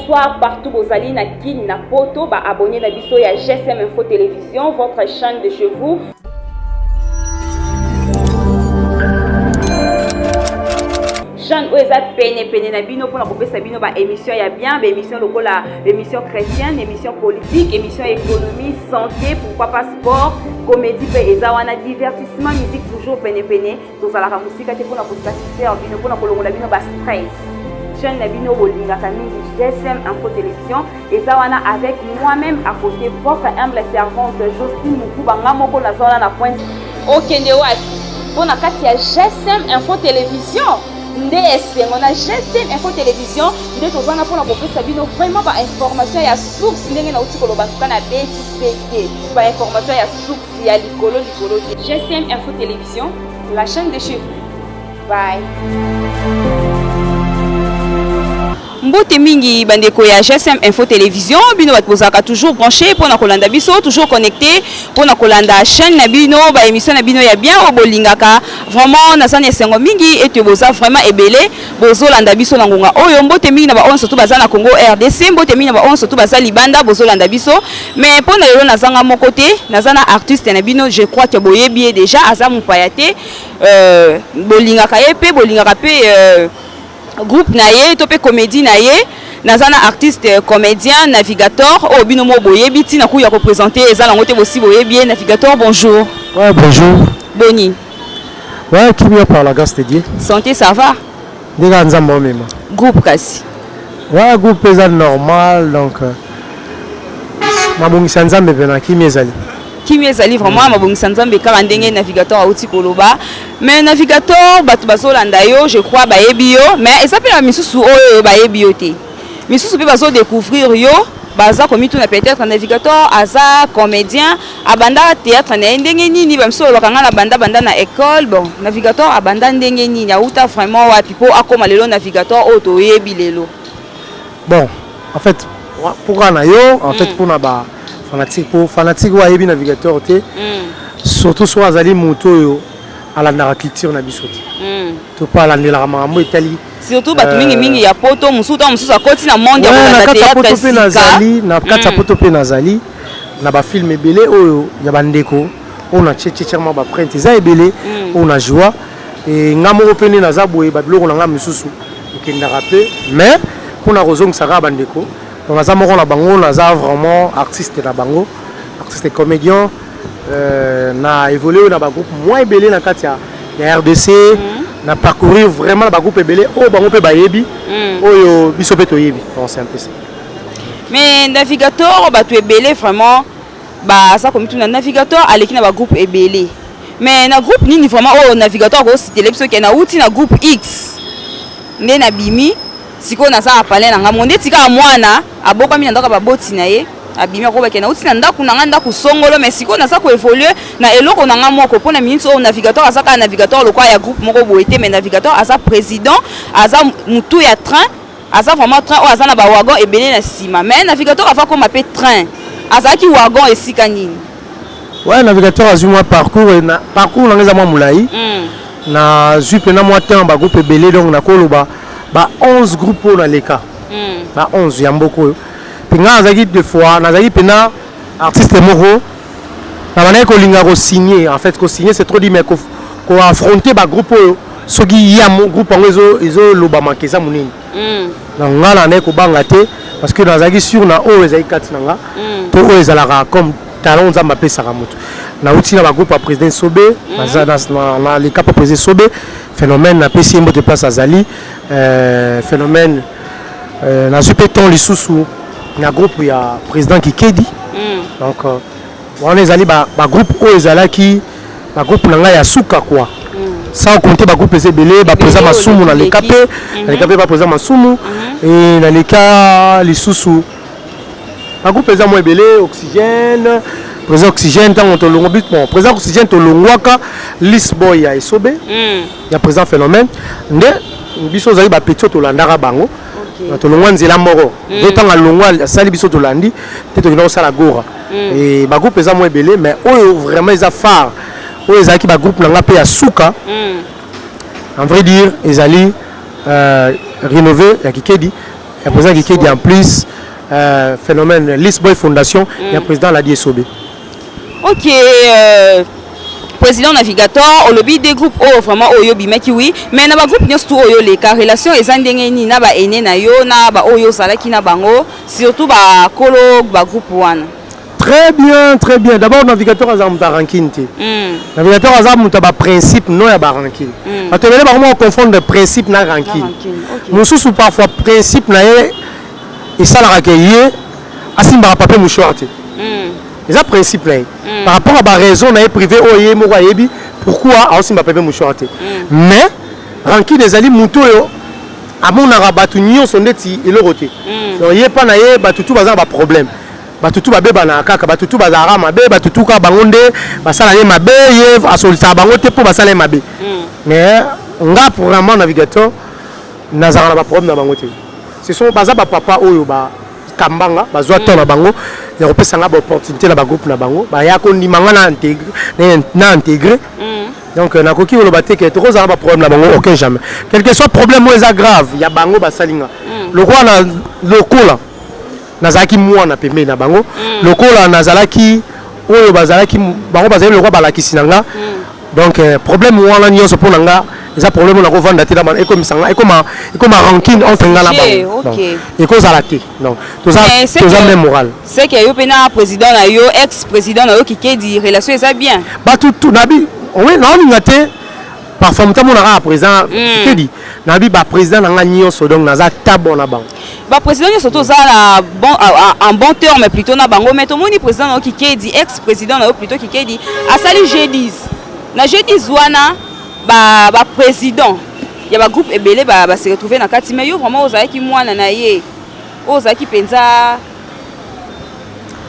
bonsoir partout aux alliés na Kin na Poto, abonnez na biso ya GSM Info Télévision, votre chaîne de chez vous. Jean Oeza Pene na bino pour la popesa bino ba émission ya bien, ba émission lokola, émission chrétienne, émission politique, émission économie, santé, pourquoi pas sport, comédie pe ezawana divertissement, musique toujours pene tous à la musique te pour la satisfaire bino pour la kolongola bino ba stress. Chaîne na bino bolinga kamini GSM Info Télévision ezawana avec moi-même à côté votre humble servante Jocelyne Mukuba ngamoko na zona na pointe. Okende wapi? Pour na kati ya GSM Info Télévision. On a GSM Info Télévision, il est aux gens pour la population vraiment pas information ya source ndenge na uti koloba kana BTCT pas information ya source ya likolo GSM Info Télévision, la chaîne de chez vous. Bye. Mbote mingi bandeko ya GSM Info Télévision bino batozaka toujours branché pour na kolanda biso toujours connecté pour na kolanda chaîne na bino ba émission na bino ya bien obolingaka vraiment na sane sengo mingi et boza vraiment ebele bozolanda biso na ngonga oyo mbote mingi na ba on surtout baza na Congo RDC mbote mingi na ba on surtout baza Libanda bozolanda biso mais pour na lelo na zanga mon côté na zana artiste na bino je crois que boyebi déjà aza mupayate bolingaka yepe bolingaka pe groupe naye topé comédie naye nazana artiste comédien navigateur au binomo boyebi tina ku ya représenter ezala ngote bosi boyebi navigateur bonjour. Ouais bonjour. Boni. Ouais qui vient par la grâce de Dieu. Santé ça va? Déjà nzambo même. Groupe kasi. Ouais groupe est normal donc mabongisa nzambe pena qui miezali. Qui miezali vraiment mabongisa nzambe kala ndenge navigateur auti koloba. Mais navigateur batu bazolanda yo je crois bayebi yo mais eza pe na misusu oyo bayebi yo te misusu pe bazo découvrir yo baza komi tout na peut-être navigateur aza comédien abanda théâtre na ndenge nini ba mso lokanga na banda na école bon navigateur abanda ndenge nini auta vraiment wapi po akoma lelo navigateur oyo toyebi lelo bon en fait pour na yo en fait pour na ba fanatique wayebi navigateur te surtout so azali moto yo à la culture na bisoti to pas la makambo etali surtout batu mingi ya poto mususu akoti na monde ya la théâtre pe nazali na kata poto pe nazali na ba film ebele oyo ya bandeko on a tchétchément ba print za ebele on a joie et ngamo pe ni naza boye ba biloko na ngam mususu okenda rapper mais pour na rozong saka bandeko on naza moko na bango naza vraiment artiste na bango artiste comédien na évolué dans un groupe moins belé dans la RDC na parcourir vraiment dans un groupe belé au bango pe bayebi oyo biso pe toyebi donc c'est un peu ça mais navigateur ba tu belé vraiment ba ça comme tout na navigateur aleki na ba groupe belé mais na groupe nini vraiment oh navigateur ko cité les biso ke na outi na groupe X né na bimi siko na sa apale na ngamonde tika mwana aboka mina ndaka ba boti na ye abimia ko bakena uti na ndaku na nganda ku songolo mais siko na sa ko évoluer na eloko na nga moko pona minutes au navigateur asaka navigateur lokwa ya groupe moko boete mais navigateur asa président asa mutu ya train asa vraiment train o asa na ba wagon ebele na sima mais navigateur afa ko mapé train asa ki wagon esika nini ouais navigateur azu moi parcours na parcours na ngeza moi mulai na zupe na moi temps ba groupe ebele donc na koloba ba 11 groupes na leka ba 11 ya mboko pinga azaki deux fois nazaki pena artiste moko na bana ko linga ko signer en fait ko signer c'est trop dit mais ko affronter ba groupe soki ya mon groupe ezo loba makeza munini na ngala na ko banga te parce que nazaki sur na o ezaki kati nanga to o ezalaka comme talent nzamba pesa ka mutu na uti na ba groupe à président Sobé na les cap président Sobé phénomène na PC mbote place azali phénomène na supeton lisusu na groupe ya président Kikedi donc on ezali ba groupe o ezalaki ba groupe nanga ya suka quoi sans compter ba groupe ezebele ba président Masumu na le capé ba président Masumu et na le cas lisusu ba groupe ezamo ebele oxygène président oxygène tant on longo but bon président oxygène to longwaka Lisboy ya Esobe ya président phénomène nde biso zali ba petit to landaka bango to longwa nzela moko vetanga longwa sali biso to landi te to kina sala gora et ba groupe ezamo ebele mais oyo vraiment eza phare oyo ezaki ba groupe nanga pe ya suka en vrai dire ezali rénové ya Kikedi le président Kikedi en plus phénomène List Boy Fondation il y a président Ladi Esobé. OK, président navigateur au lobby des groupes vraiment oyo bimaki oui mais na ba groupe nyonso oyo les relation ezandenge ni na ba ene na yo na ba oyo salaki na bango surtout ba kolo ba groupe wana. Très bien. D'abord, navigateur a un ranking. Navigateur a un principe, non a ranking. Parce que on confond de principe et ranking. Nous sommes parfois principe et ça l'a recueilli. Asim ba papier mouchoir. C'est ça principe par rapport à la raison na privé oye mo yebi pourquoi asim ba papier mouchoir. Mais ranking des ali muto yo a mon arabatu nyon son neti et le roté. Donc yé pas na yé ba tout bazar ba problème. Batutu ba beba na kaka batutu bazara mabe batutu ka bangonde basala ye mabe ye asolisa bangote pour basala mabe mais nga programme navigateur nazara ba problème na bangote ce sont baza ba papa oyo ba kambanga bazwa to na bango ya kopesa nga ba opportunité na ba groupe na bango ba ya ko ndimanga na intégrer donc na koki lo bateke to kozala ba problème na bango aucun jamais quel que soit problème oyo grave ya bango basalinga le roi na lokola nazalaki mwana pembe na bango lokola nazalaki oyo bazalaki bango bazali lokwa balakisi nanga donc problème wana nyonso pour nanga eza problème na ko vanda te na bana ekomisanga ekoma ranking entre nga na bango ekozala te donc toza même moral c'est que yo pena président na yo ex président na yo Kikedi relation eza bien batutu nabi oui na olinga te parfois mutamo na président Kikedi nabi ba président nanga nyonso donc naza tabo na bango. Bah président surtout ça en bon terme mais plutôt na bango mais tout monde président Kikedi ex-président plutôt Kikedi a sali G10 na G10 wana ba président il y a ba groupe ebele ba se retrouver na kati mais yo vraiment ozaki mwana na ye ozaki penza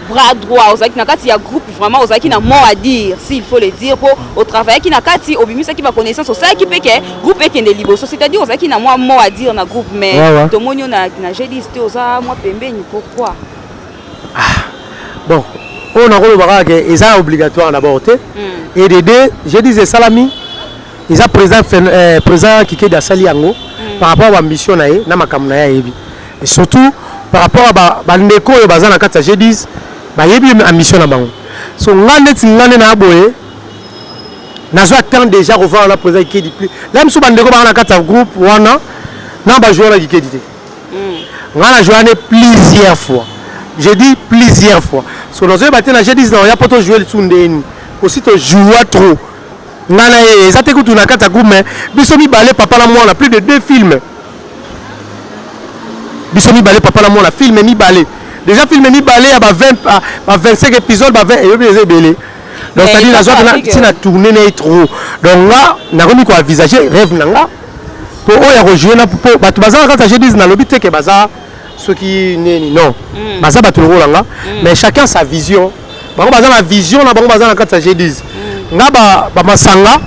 bras droit ozaki na kati ya groupe vraiment ozaki na mot à dire s'il faut le dire pour au travail qui na kati obimisa qui va connaissance ça qui peut que groupe et kende liboso c'est-à-dire ozaki na mot à dire na groupe mais to monyo na G10 te oza moi pembeni pourquoi bon on a relevera que c'est obligatoire d'abord et de deux je disais salami ils a présent Kikedi asali yango par rapport à ambition na makamna ya yebi et surtout par rapport à bandeko et bazana kati G10 ba yebi ambition na bango so ngane na boye nazo attend déjà revoir la président Kikedi plus là mso bandeko ba na kati groupe wana na ba joueur na Kikedi te ngana joué plusieurs fois j'ai dit plusieurs fois so dans un baté na G10 na ya poto jouer le tsundeni aussi to jouer trop ngana ça te kutu na kati groupe mais biso mi balé papa la moi on a plus de 2 films biso mi balé papa la moi on a filmé mi balé déjà filmé mi balé à 25 épisodes ba 20 et les belé donc c'est à dire la joie na tourner né trop donc là na remis ko envisager rêve nanga pour oya rejoindre na pour batu bazana quand j'ai dit na lobby te que baza ce qui non baza batu lo langa mais chacun sa vision bango bazana vision na bango bazana quand j'ai dit nga ba masanga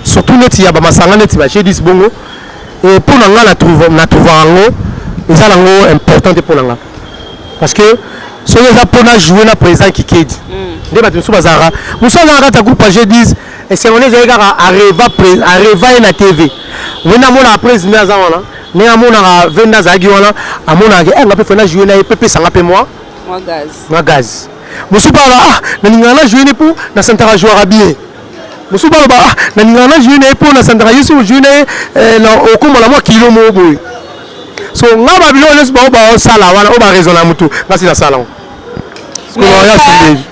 surtout neti ya ba masanga neti ba j'ai dit bongo et pour nanga na trouver ngo eza lango important pour nanga parce que ce les apona jouer na président Kikedi nde batu so bazara muso na kata groupe G10 et c'est on est arriva na TV wena mona président za wana ne amona venda za gi wana amona ke nga pe fona jouer na PP sanga pe moi gaz muso ba na ningana jouer ne pour na centre joueur bien muso ba na ningana jouer ne pour na centre yesu jouer na okomo la moi kilo mo boy so nga ba bilo les ba sala wana o ba raison na mutu ngasi na salon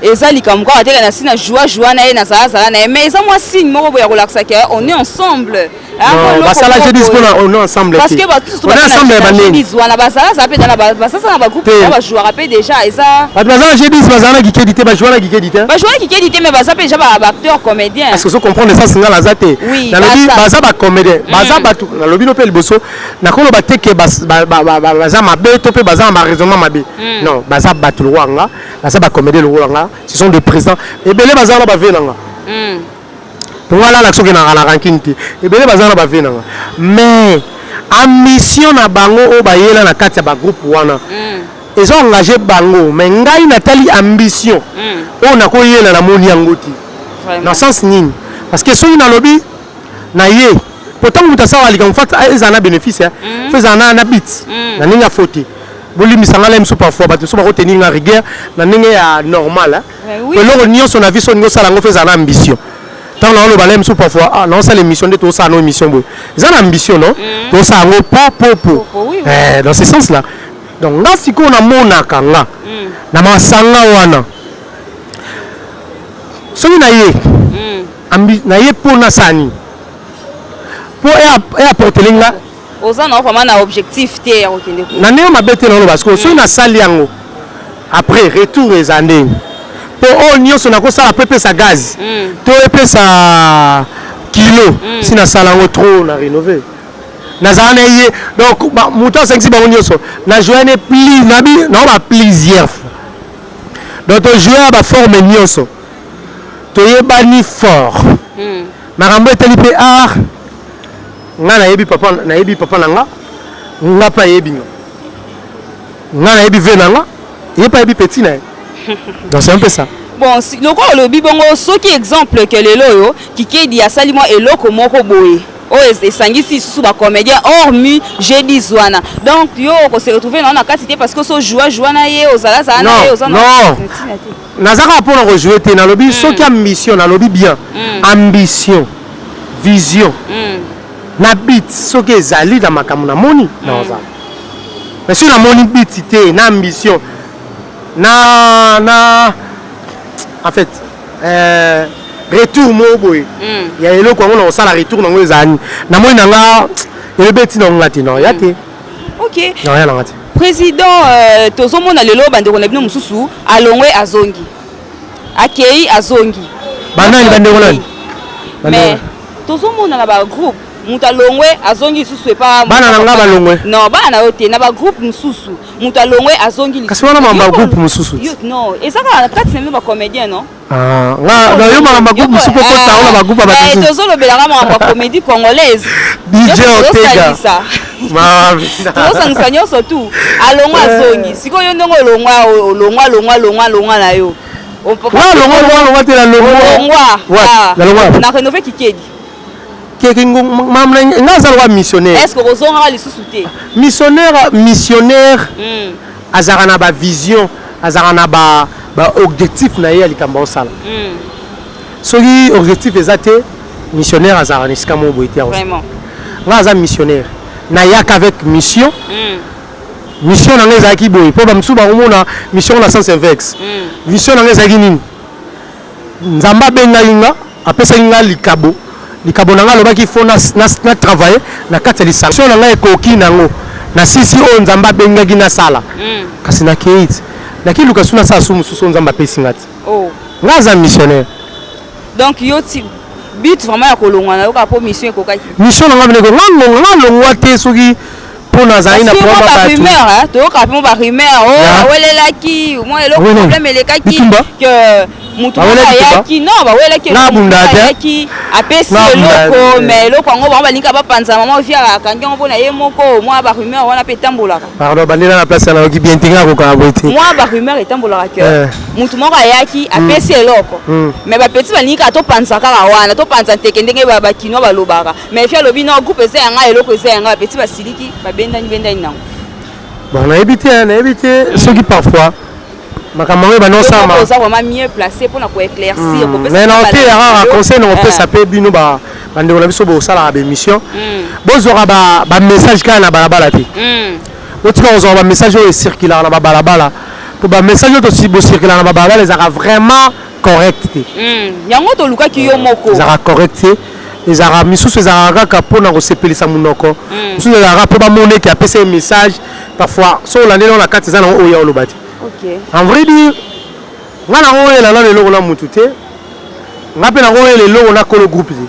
et ça likamko atela na sina joie na ye na sala na mais ça moi signe moko boya relaxa que on est ensemble ba sala je dis on est ensemble parce que on est ensemble ba nini wana ba sala ça peut dans ba ça na ba groupe ba jouer rapper déjà et ça ba sala je dis ba sala Kikedi te ba jouer na Kikedi te ba jouer Kikedi te mais ba ça peut déjà ba acteur comédien est-ce que vous comprenez ça singa la zate na lobi ba ça ba comédien ba ça ba na lobi no pe liboso na ko lo ba te ke ba za mabe to pe ba za ma raisonnement mabe non ba ça ba tout wanga ça va comméder le rôle là ce sont des présidents et belé bazana ba venanga pour voilà l'action qui na la ranking et belé bazana ba venanga mais ambition na bango o ba yela na kati ya ba groupe wana ils ont engagé bango mais ngai natali ambition o na ko yela na moni yango ti dans sens nini parce que so na lobby na ye pourtant muta sawa lika mfat ezana bénéfice faisana na bit na ninga faute boli misanga la mso parfois bato so ba retenir na rigueur na ninga ya normal que l'on n'y son avis son ça la faisana ambition tant là on balem so parfois ah non ça l'émission de tout ça non émission boy ils ont ambition non tout ça ngo po dans ce sens là donc là si qu'on a monaka nga na masanga wana so na ye na ye pour na sani pour apporter linga oza na vraiment na objectif te ya okende ko na ne ma bete na parce que so na sali yango après retour les années pour on nyonso na ko sala pepe sa gaz to pepe sa kilo si na sala ngo trop na rénover na zana ye donc muto 5 ba nyonso na joine plus na bi na ba plusieurs donc to jouer ba forme nyonso to yebani fort marambo eteli pe art nga na yebi papa nanga nga pa yebi nga na yebi venanga ye pa yebi petit na donc c'est un peu ça bon si loko lobi bongo soki exemple que lelo yo kikedi ya salimo eloko moko boye o esangisi susu ba comédien hormis jeudi zwana donc yo ko se retrouver na quantité parce que so joie na ye ozala za na ye ozana non nazaka pour na rejouer te na lobi soki ambition na lobi bien ambition vision na bit soki ezali na makambo na moni na oza mais si na moni bit te na ambition na en fait retour mo boy ya eloko ngo na osala retour nango ezani na moni nanga elebeti na ngati no ya te OK non ya ngati président tozomona lelo bandeko na bino mususu alongwe azongi akei azongi banani bandeko nani mais tozomona na ba groupe mutalongwe azongi susu epa bana nanga balongwe non bana yote na ba groupe mususu mutalongwe azongi kasi wana mamba groupe mususu non ezaka kati na ba comédien non ah nga yo mamba groupe mususu ko taona ba groupe ba mususu tozolobela mamba comédie congolaise DJ Otega ma tozosangisa nyonso tu alongwa azongi sikoyo ndongo longwa na yo longwa te la longwa na rénover kikedi nazalwa missionnaire est-ce que ozonga li sous-souté missionnaire azara na ba vision azara na ba objectif na ye likamba osala soki objectif ezate missionnaire azara nisika mo boité vraiment nga aza missionnaire na yak avec mission mission na ngeza ki boy po ba msuba omona mission na sens inverse mission na ngeza ki nini nzamba benga inga apesa inga likabo nanga lobaki fo na travailler na kati ya lisanction nanga ekoki nango na sisi o nzamba benga gina sala kasi na keiti lakini lukasu na sa sumu susu nzamba pesi ngati ngaza missionnaire donc yo ti but vraiment ya kolongwa na yo ka po mission ekokaki mission nanga bene ko ngangongwa te soki pona zai na problème ba rumeur to ka po ba rumeur awelelaki moi le problème elekaki que mutu ayaki non ba welaki ayaki apesi loko mais loko ngo ba balinga ba panza mama ofia kangi ngo na ye moko moi ba rumeur wana pe tambolaka pardon bandela na place na ki bien tinga ko ka boiti moi ba rumeur etambolaka que mutu moko ayaki apesi loko mais ba petit balinga to panza kaka wana to panza teke ndenge ba kino ba lobaka mais fia lobi no groupe eza nga eloko eza nga petit basiliki ba bendani nango bon na éviter ceux qui parfois makambo ba non ça ma ça vraiment mieux placé pour na ko éclaircir ko mais non te rare conseil non peut saper bino ba ndeko na biso bo sala ba émission bozora ba message kana na balabala te otika ozora ba message o circular na ba balabala pour ba message to si bo circular na ba balabala les a vraiment correct te yango to luka ki yo moko les a correct les a misusu les a kaka pona ko sepelisa munoko misusu les a po ba mone ki apesa message parfois so landé dans la carte za na o ya olobati. OK. En vrai dire, nga na ngoye la le logo na mutu te. Nga pe na ngoye le logo na ko le groupe te.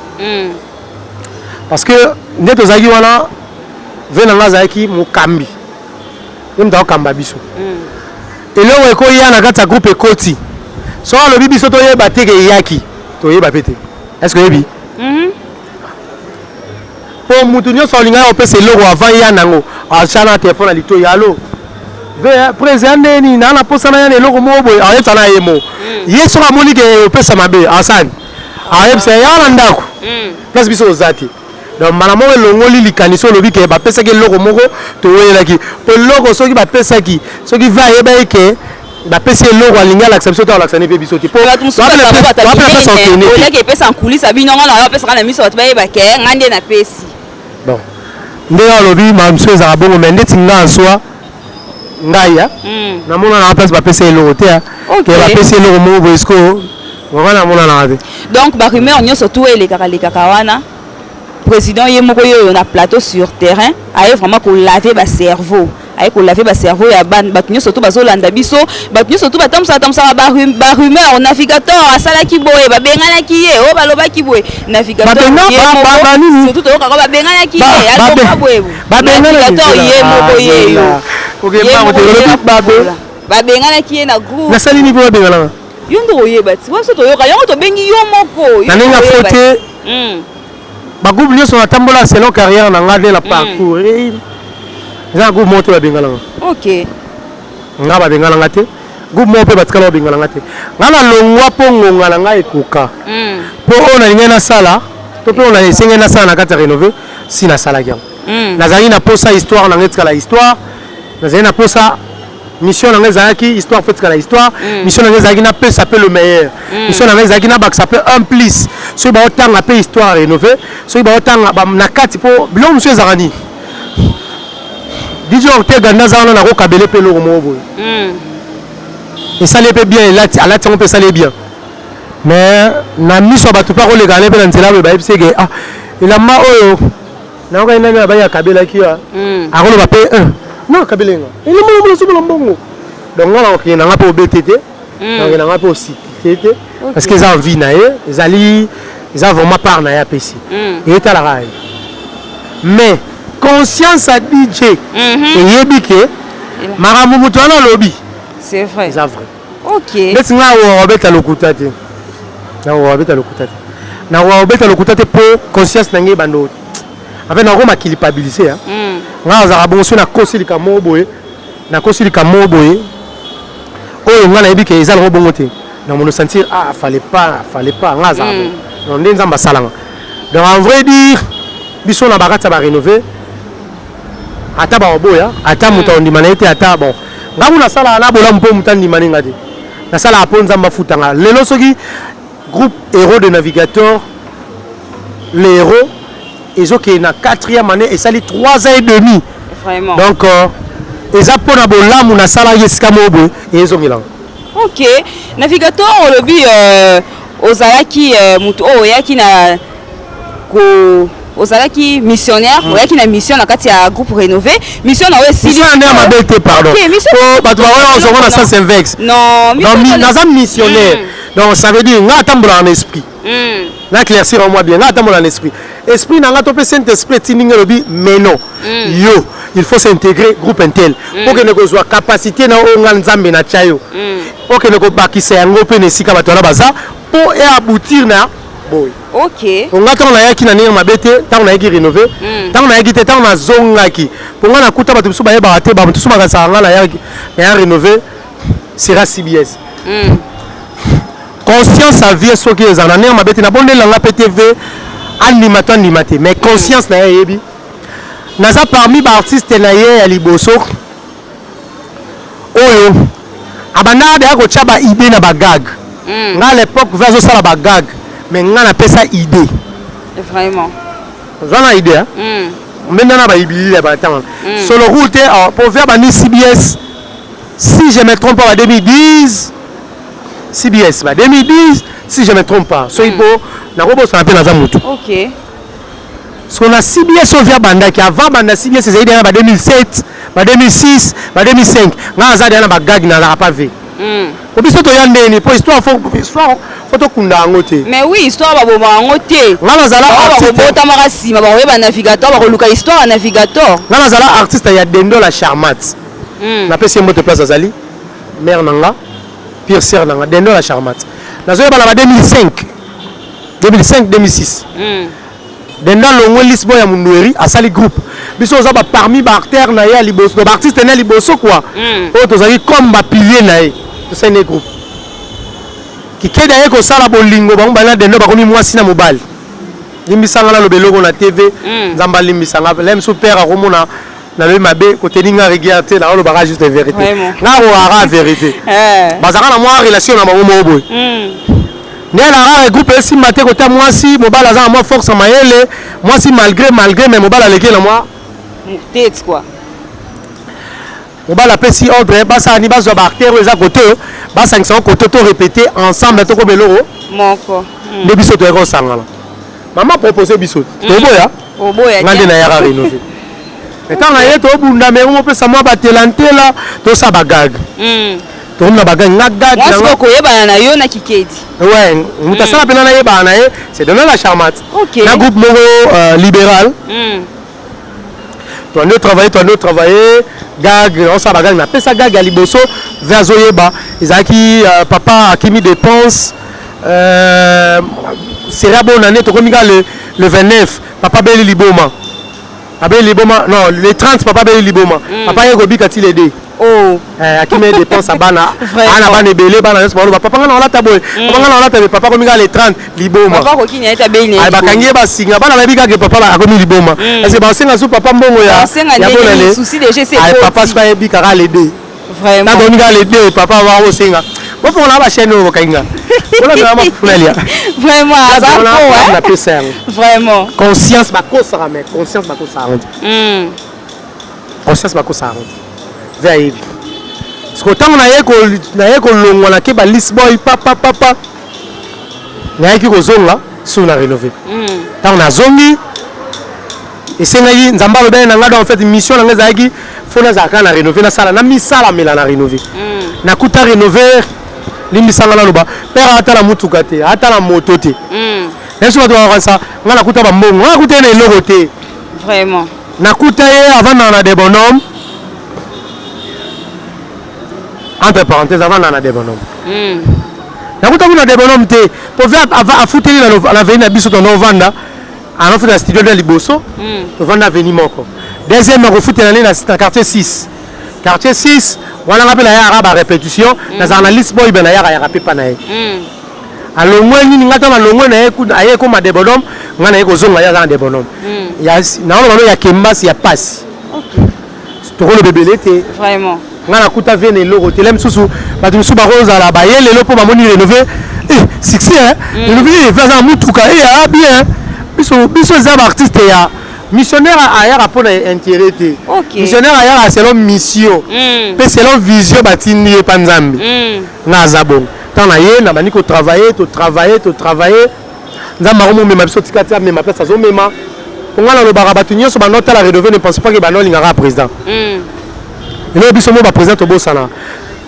Parce que ndeto zaki wana vena nga zaki mukambi. Yemta okamba biso. Eloko eko ya na kata groupe ekoti. So lo bibi so to yeba te ke yaki. To yeba pete. Est-ce que yebi? Pour mutu nyonso linga opesa eloko avant ya nango. Achana téléphone ali to yalo. Président ni na posa na ya eloko mo boy ayeta na yemo. Yeso ka moni ke opesa mabe asani. Ayebse ya na ndako. Place biso ozati. donc malamo elongoli likanisi olobi ke bapesaki eloko moko toyelaki po eloko soki bapesaki soki va yeba eke bapesi eloko alingi alakisa biso to alakisa ne pe biso te po olaki epesa nkulisa bino ngana oyo apesaka na miso bato bayeba ke nga nde napesi bon ndenge alobi mamiso ezaka bongo me ndeti nga nswa ngai ya namona na place bapesi eloko te ke bapesi eloko moko boye siko wana namonanaka te donc barumeur nyonso tu elekaka wana président ye moko oyo na plateau sur terrain aye vraiment kolave bacerveau aye kolave bacerveau ya bato nyonso tu bazolanda biso bato nyonso tu batambusaaka barumeur navigateur asalaki boye babenganaki ye oyo balobaki boye navigateur surtout toyokaka babenganaki ye alobaka boye navigateur ye moko yeyo babenganaki ye na groupe nasali nivo babenganaka yo ndo oyeba ti waso toyoka yango tobengi yo moko naninga fote bagroupe nyonso natambola selon carrière na nga nde na parcours eza groupe moko te babengalanga ok nga babengalanga te groupe moko mpe batikala babengalanga te nga nalongwa mpo ngonga na nga ekoka mpo oyo nalingai nasala to mpe oyo esengeli nasala na kati ya rénové si nasalaki yango nazalaki na posa histoire na nga etikala histoire nazalaki na posa mission na nga ezalaki histoire fo etikala histoire mission na nga ezalaki na pesa mpe le meilleur mission na nga ezalaki na bakisa mpe un plus soki baotanga mpe histoire rénové soki baotanga na kati mpo biloko mosusu ezalaka nini DJ Ortega ndaza wana nakokabele mpe eloko moko boye esali mpe bien alati yango mpe esali bien mais na miso ya bato mpe akolekana mpe na nzela boye bayebisi eke elamba oyo nayokai nani abai akabelaki ya akoloba mpe non akabelenga elamba lomola somola mbongo donc nga nakokende nanga mpe obete te nakokende nanga mpe osite te parce que eza envie na ye eza vraiment part na ye apesi eyetalaka ye mais conscience à DJ eyebi ke makambo moto wana alobi c'est vrai eza vrai ok neti nga awa obeta lokuta te nawa obeta lokuta te mpo conscience na ngai ebando en fait nakoma kilipabilise nga azalaka bongo so nakosi likambo boye oyo nga nayebi ke eza nango bongo te namono sentir fallait pas nga azalaka bongo nde nzambe asalanga donc en vrai dire biso na bakati ya barénové ata baoboya ata moto ondima na ye te ata bon nga mu nasalaka na bolamu mpo moto andima ne nga te nasalaka mpo nzambe afutanga lelo soki groupe héros de navigateur le héros ezokende na 4e année esali 3 ans et demi vraiment donc eza mpo na bolamu nasalaki esika moko boye ezongelanga ok navigateur olobi ozalaki moto oyo oyaki na ozalaki missionnaire oyaki na mission na kati ya groupe rénové mission na oyo esili nde mabe te pardon po bato bakoya ozongo na sens inverse non naza missionnaire donc ça veut dire nga atambolaka na esprit na éclaircir en moi bien nga atambola na esprit na nga to mpe saint esprit etindingi elobi mais non yo il faut s'intégrer groupe intel okende kozwa capacité na oyo nga nzambe na tia yo okende kobakisa yango mpe na esika bato wana baza mpo eaboutir na boy ok nga ntango nayaki na ndenge mabe te ntango nayaki rénové ntango nayaki te ntango nazongaki mpo nga nakuta bato mosusu bayebaka te bato mosusu bakanisaka nga naya rénové sera CBS conscience à vie soki ezala na ndenge mabe te nabondelanga mpe tv andima to andima te mais conscience na ye eyebi naza parmi baartiste na ye ya liboso oyo abandaka deya kotya baide na bagag nga à l'époque ve azosala bagag mais nga napesa idée vraiment oza na idée mbenda na bayibilili ya batanga solo route te pour faire bandi CBS si je me trompe pas 2010 CBS 2010 si je me trompe pas soki mpo nakobosana mpe naza motu ok so na CBS oyo via bandaki avant banda CBS ezali deya na 2007 2006 2005 nga aza deya na bagag nazalaka pa ve po biso toya ndeni po histoire fo tokunda yango te mais oui histoire babomaka yango te nga nazala bakobotamaka nsima bakoyeba navigateur bakoluka histoire ya navigateur nga nazala artiste ya dendo la charmate napesi ye mbote place azali mare na nga pire sere na nga dendo la charmate nazoyeba na ba 2005 2006 dendo alongwe lisbo ya mundueri asali groupe biso oza parmi baartere na ye ya liboso baartiste na ya liboso kua oyo tozalaki comme bapilier na ye tosali ne groupe kikeda ye kosala bolingo bango bana dendo bakomi mwasi na mobali limbisanga na lobeloko na TV nzamba limbisanga lem super akomona na le mabe côté ninga regarder na lobaka juste vérité na ora vérité bazaka na moi relation na bango mobo Nela rare groupe si maté côté moi si mobile za moi force mayele moi si malgré mais mobile leke na moi tête quoi mobile appelle si ordre basa ni bazo ba acteur eza côté ba 500 côté to répéter ensemble to ko beloro moko de biso to ko sangala maman proposé biso to boya ngande na yara rénover etant na yeto bunda mais on peut ça moi ba telantela to sa bagag to na bagag na gag na moi ko yeba na yo na kikedi ouais mutasala pena na yeba na ye c'est donner la charmate na groupe moko libéral toi nous travailler gag on sa bagag na pesa gag ya liboso vers zoyeba ezaki papa akimi dépense sera bonne année to kominga le 29 papa beli liboma abeli liboma non le 30 papa beli liboma papa yegobi kati les deux oh akimi dépense abana ana bana belé bana papa ngana wala taboy papa ngana wala taboy papa kominga le 30 liboma papa ko kini eta beli ay bakangie basinga bana babika ke papa akomi liboma est-ce ba senga su papa mbongo ya bonale souci déjà c'est ay papa swa yebika ka les deux vraiment na doninga les deux papa wa osenga bofu na ba chaîne o kainga wala na ma funalia vraiment azako vraiment conscience ba kosa mais conscience ba kosa conscience ba kosa veille parce que tant na ye ko longwa na ke ba lisboy papa na yaki ko zonga sur na rénover tant na zongi esengaki nzamba lobe na ngada en fait mission na ngezaki fona zaka na rénover na sala na misala mela na rénover na kuta rénover limbisanga na loba père atala mutuka te atala moto te yesu bato bakanisa nga nakuta bambongo nga nakuta ye na eloko te vraiment nakuta ye avant na des bonhommes entre parenthèses avant na des bonhommes nakuta kuna des bonhommes te po ver afuteli na veni na biso tono ovanda anafuta na studio de liboso ovanda veni moko deuxième akofutela ne na quartier 6 quartier 6 wana ngape na yaka ba répétition na journaliste boy ben na yaka pepa na ye alongwe nini ngata na longwe na ye aye ko ma de bonhomme ngana ye ko zonga ya za de bonhomme ya na ono ya kembasi ya passe OK to ko le bébé te vraiment ngana kuta vene logo telem susu batu suba roza la ba ye lelo po ba moni rénover succès rénover va za mutuka bien biso za artiste ya missionnaire ailleurs pour intérêt missionnaire ailleurs selon mission mais selon vision batini et panzambi na zabon tant na ye na bani ko travailler nzamba ko mema biso tikati mema place azo mema ngala lo bara batunyo so banota la rénover ne pense pas que banoli ngara président et biso mo ba président to bosana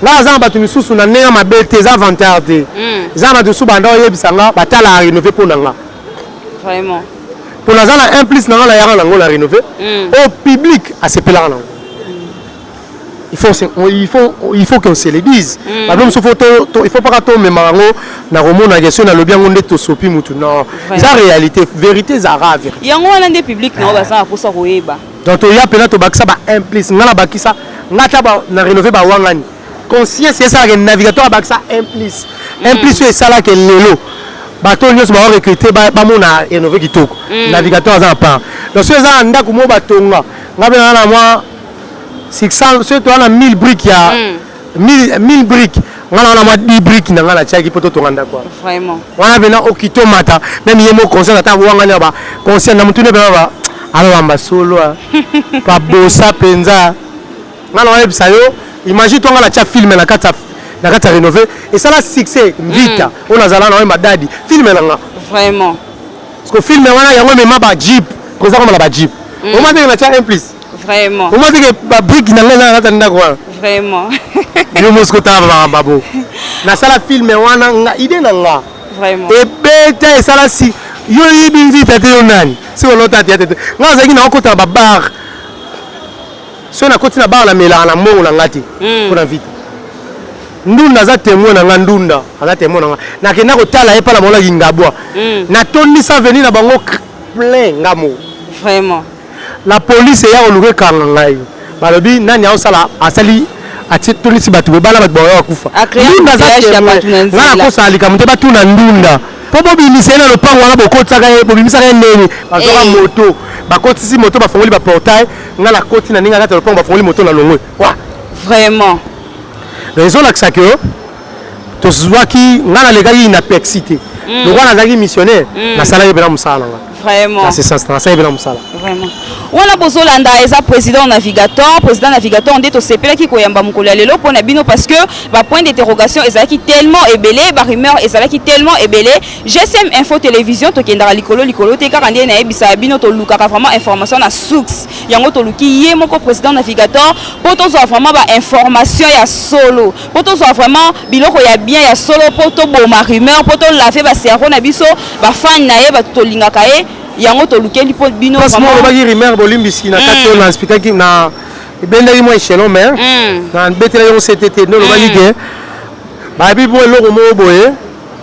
nga za batu misusu na nenga mabete za vanteur te za na dusu banda yebisanga batala rénover pour nanga vraiment pour la zone un plus dans la yara la rénover au public à se plaindre il faut qu'on se le dise même il faut pas que même na romona question na lobi ngo ndeto sopi mutu non ça réalité vérité za rave yango wana nde public na ba za pour ça koyeba donc il y a pena to bakisa ba un plus ngala bakisa ngata ba na rénover ba wangani conscience c'est ça que navigateur bakisa un plus c'est ça là que lelo bato nyos ba recruter ba mona rénover kitoko navigateur aza pas donc ceux ça ndako mo batonga ngabe na moi 600 ceux to na 1000 briques ya 1000 briques ngala na 10 briques na ngala chaki poto to nganda quoi vraiment wana bena okito mata même yemo conseil ata wangani ba conseil na mutune ba alors amba solo pa bossa penza ngala wa ebisa yo imagine to ngala cha film na kata rénover et ça la succès vite on a zala na madadi film là vraiment parce que film wana yango même ba jeep comme ça comme la ba jeep on m'a dit na cha un plus vraiment on m'a dit que ba brique na ngala na ndako vraiment yo mosko ta babo na sala film wana nga idée na nga vraiment et beta et ça la si yo yibi vite te yo nani si on lota te nga zaki na okota ba bar so na koti na bar la mela na mbongo na ngati pour vite ndunda za témoin na ngandunda aza témoin na na kenda ko tala e pala mola ngabwa na tondi sa venir na bango plein ngamo vraiment la police ya oluke kanga ngai balobi nani a osala asali ati tondi si batu bala batu ba kufa ndunda za témoin na ko sali kamte batu na ndunda po bobimisela le pango wana bokotsaka bobimisaka neni bazoka moto bakotisi moto bafongoli ba portail nga la koti na ninga kata le pango bafongoli moto na longwe wa vraiment raison la que to zwaki nga na lega yi na pexité donc wana zaki missionnaire na sala yebena musala nga vraiment c'est ça na sala yebena musala vraiment wana bozolanda eza président navigateur nde tosepelaki koyamba mokolo ya lelo mpona bino parce que bapoint d'interrogation ezalaki tellement ebele barumeur ezalaki tellement ebele GSM Info Télévision tokendaka likolo te kaka nde nayebisa bino tolukaka vraiment information na source yango toluki ye moko président navigateur mpo tozwa vraiment bainformation ya solo mpo tozwa vraiment biloko ya bien ya solo mpo toboma rumeur mpo tolafe baservo na biso bafani na ye bato tolingaka ye yango tolukeli po bino vraiment parce que moi rumeur bolimbisi na kati on expliquer ki na bendaki moi échelon mais na betela yo CTT no lobaki ke ba bi bo eloko mo boye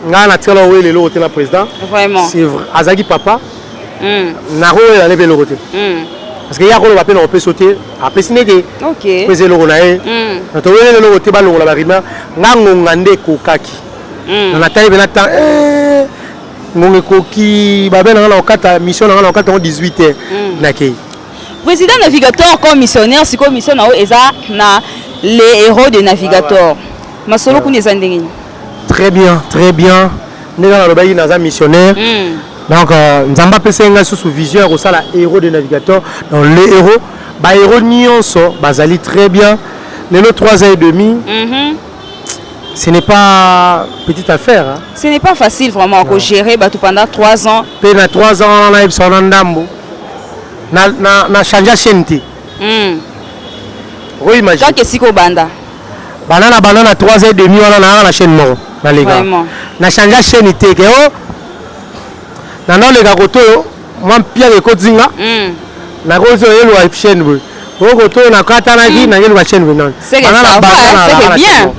nga na tela wele lo te na président vraiment c'est vrai azaki papa na ro ya lebe lo te parce que ya ko lo ba pe no pe sauter après sinete OK pese lo na e na to wele lo te ba lo la ba rumeur nga ngonga nde kokaki na taille bena ta ngonge koki babela na okata mission na okata 18h nakei président navigateur comme missionnaire siko mission na eza na les héros de navigateur masolo kuna eza ndenge très bien ndenge na lobayi na za missionnaire donc nzamba pesenga sous vision ko sala héros de navigateur donc les héros ba héros nyonso bazali très bien les 3 ans et demi ce n'est pas petite affaire. Hein? Ce n'est pas facile vraiment de gérer pendant 3 ans. Pendant 3 ans, on a eu son ndambo. Na changé la chaîne. Oui, imagine. Quand est-ce que banda? Banana 3 ans et demi, on a la chaîne mort. Vraiment. Na changé la chaîne. Na les gars, moi, Pierre et Kozinga. Na gozo yelo la chaîne. Koto na katana ki na yelo la chaîne. C'est bien.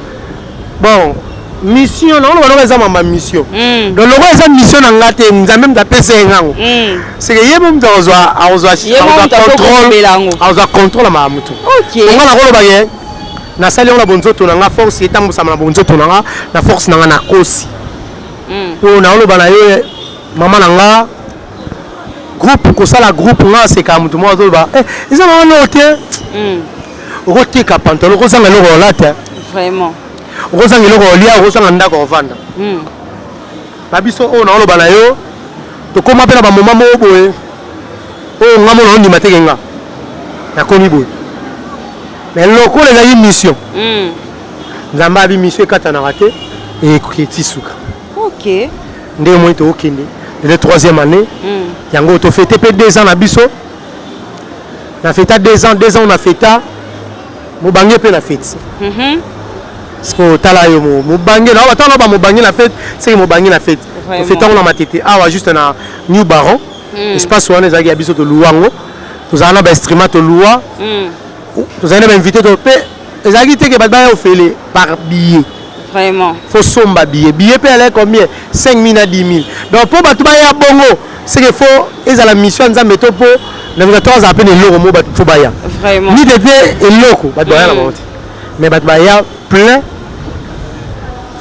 Bon, mission, non, on va ma mission. Donc, on va mission en gâté, nous avons même tapé ça. C'est que hier même, on a contrôle ma moto. Ok. On a la baguette. Na sali on a bonzo to na force et tambo sama bonzo to na force na na kosi. On a le balaye maman nga groupe ko sala groupe nga c'est comme tout monde ba. Ils ont un hôtel. Roté ka pantalon ko sanga le rolate. Vraiment. Rosa ngelo ko lia rosa nganda ko vanda babiso o na oloba na yo to koma pena ba moma mo boye o ngamo no ndi matekenga na komi boye mais loko les a mission nzamba bi mission kata na raté et koketi suka OK nde mo to okende de la 3e année yango to fêter pe 2 ans na biso na fêta 2 ans on a fêta mo bangé pe na fête parce que tala yo mo bangé là attends ba mo bangé la fête c'est mo bangé la fête fête on a matete ah juste na New Baron espace on ezaki biso to luango to zana ba streamer to lua to zana ba invité to pe ezaki te ke ba ba ofele par billet vraiment faut somba billet pe aller combien 5 000 à 10 000 donc pour batu ba ya bongo c'est que faut ezala mission nzambe to po navigateur za peine loko mo batu faut ba ya vraiment ni tete eloko batu ba ya la monte mais batu ba ya plein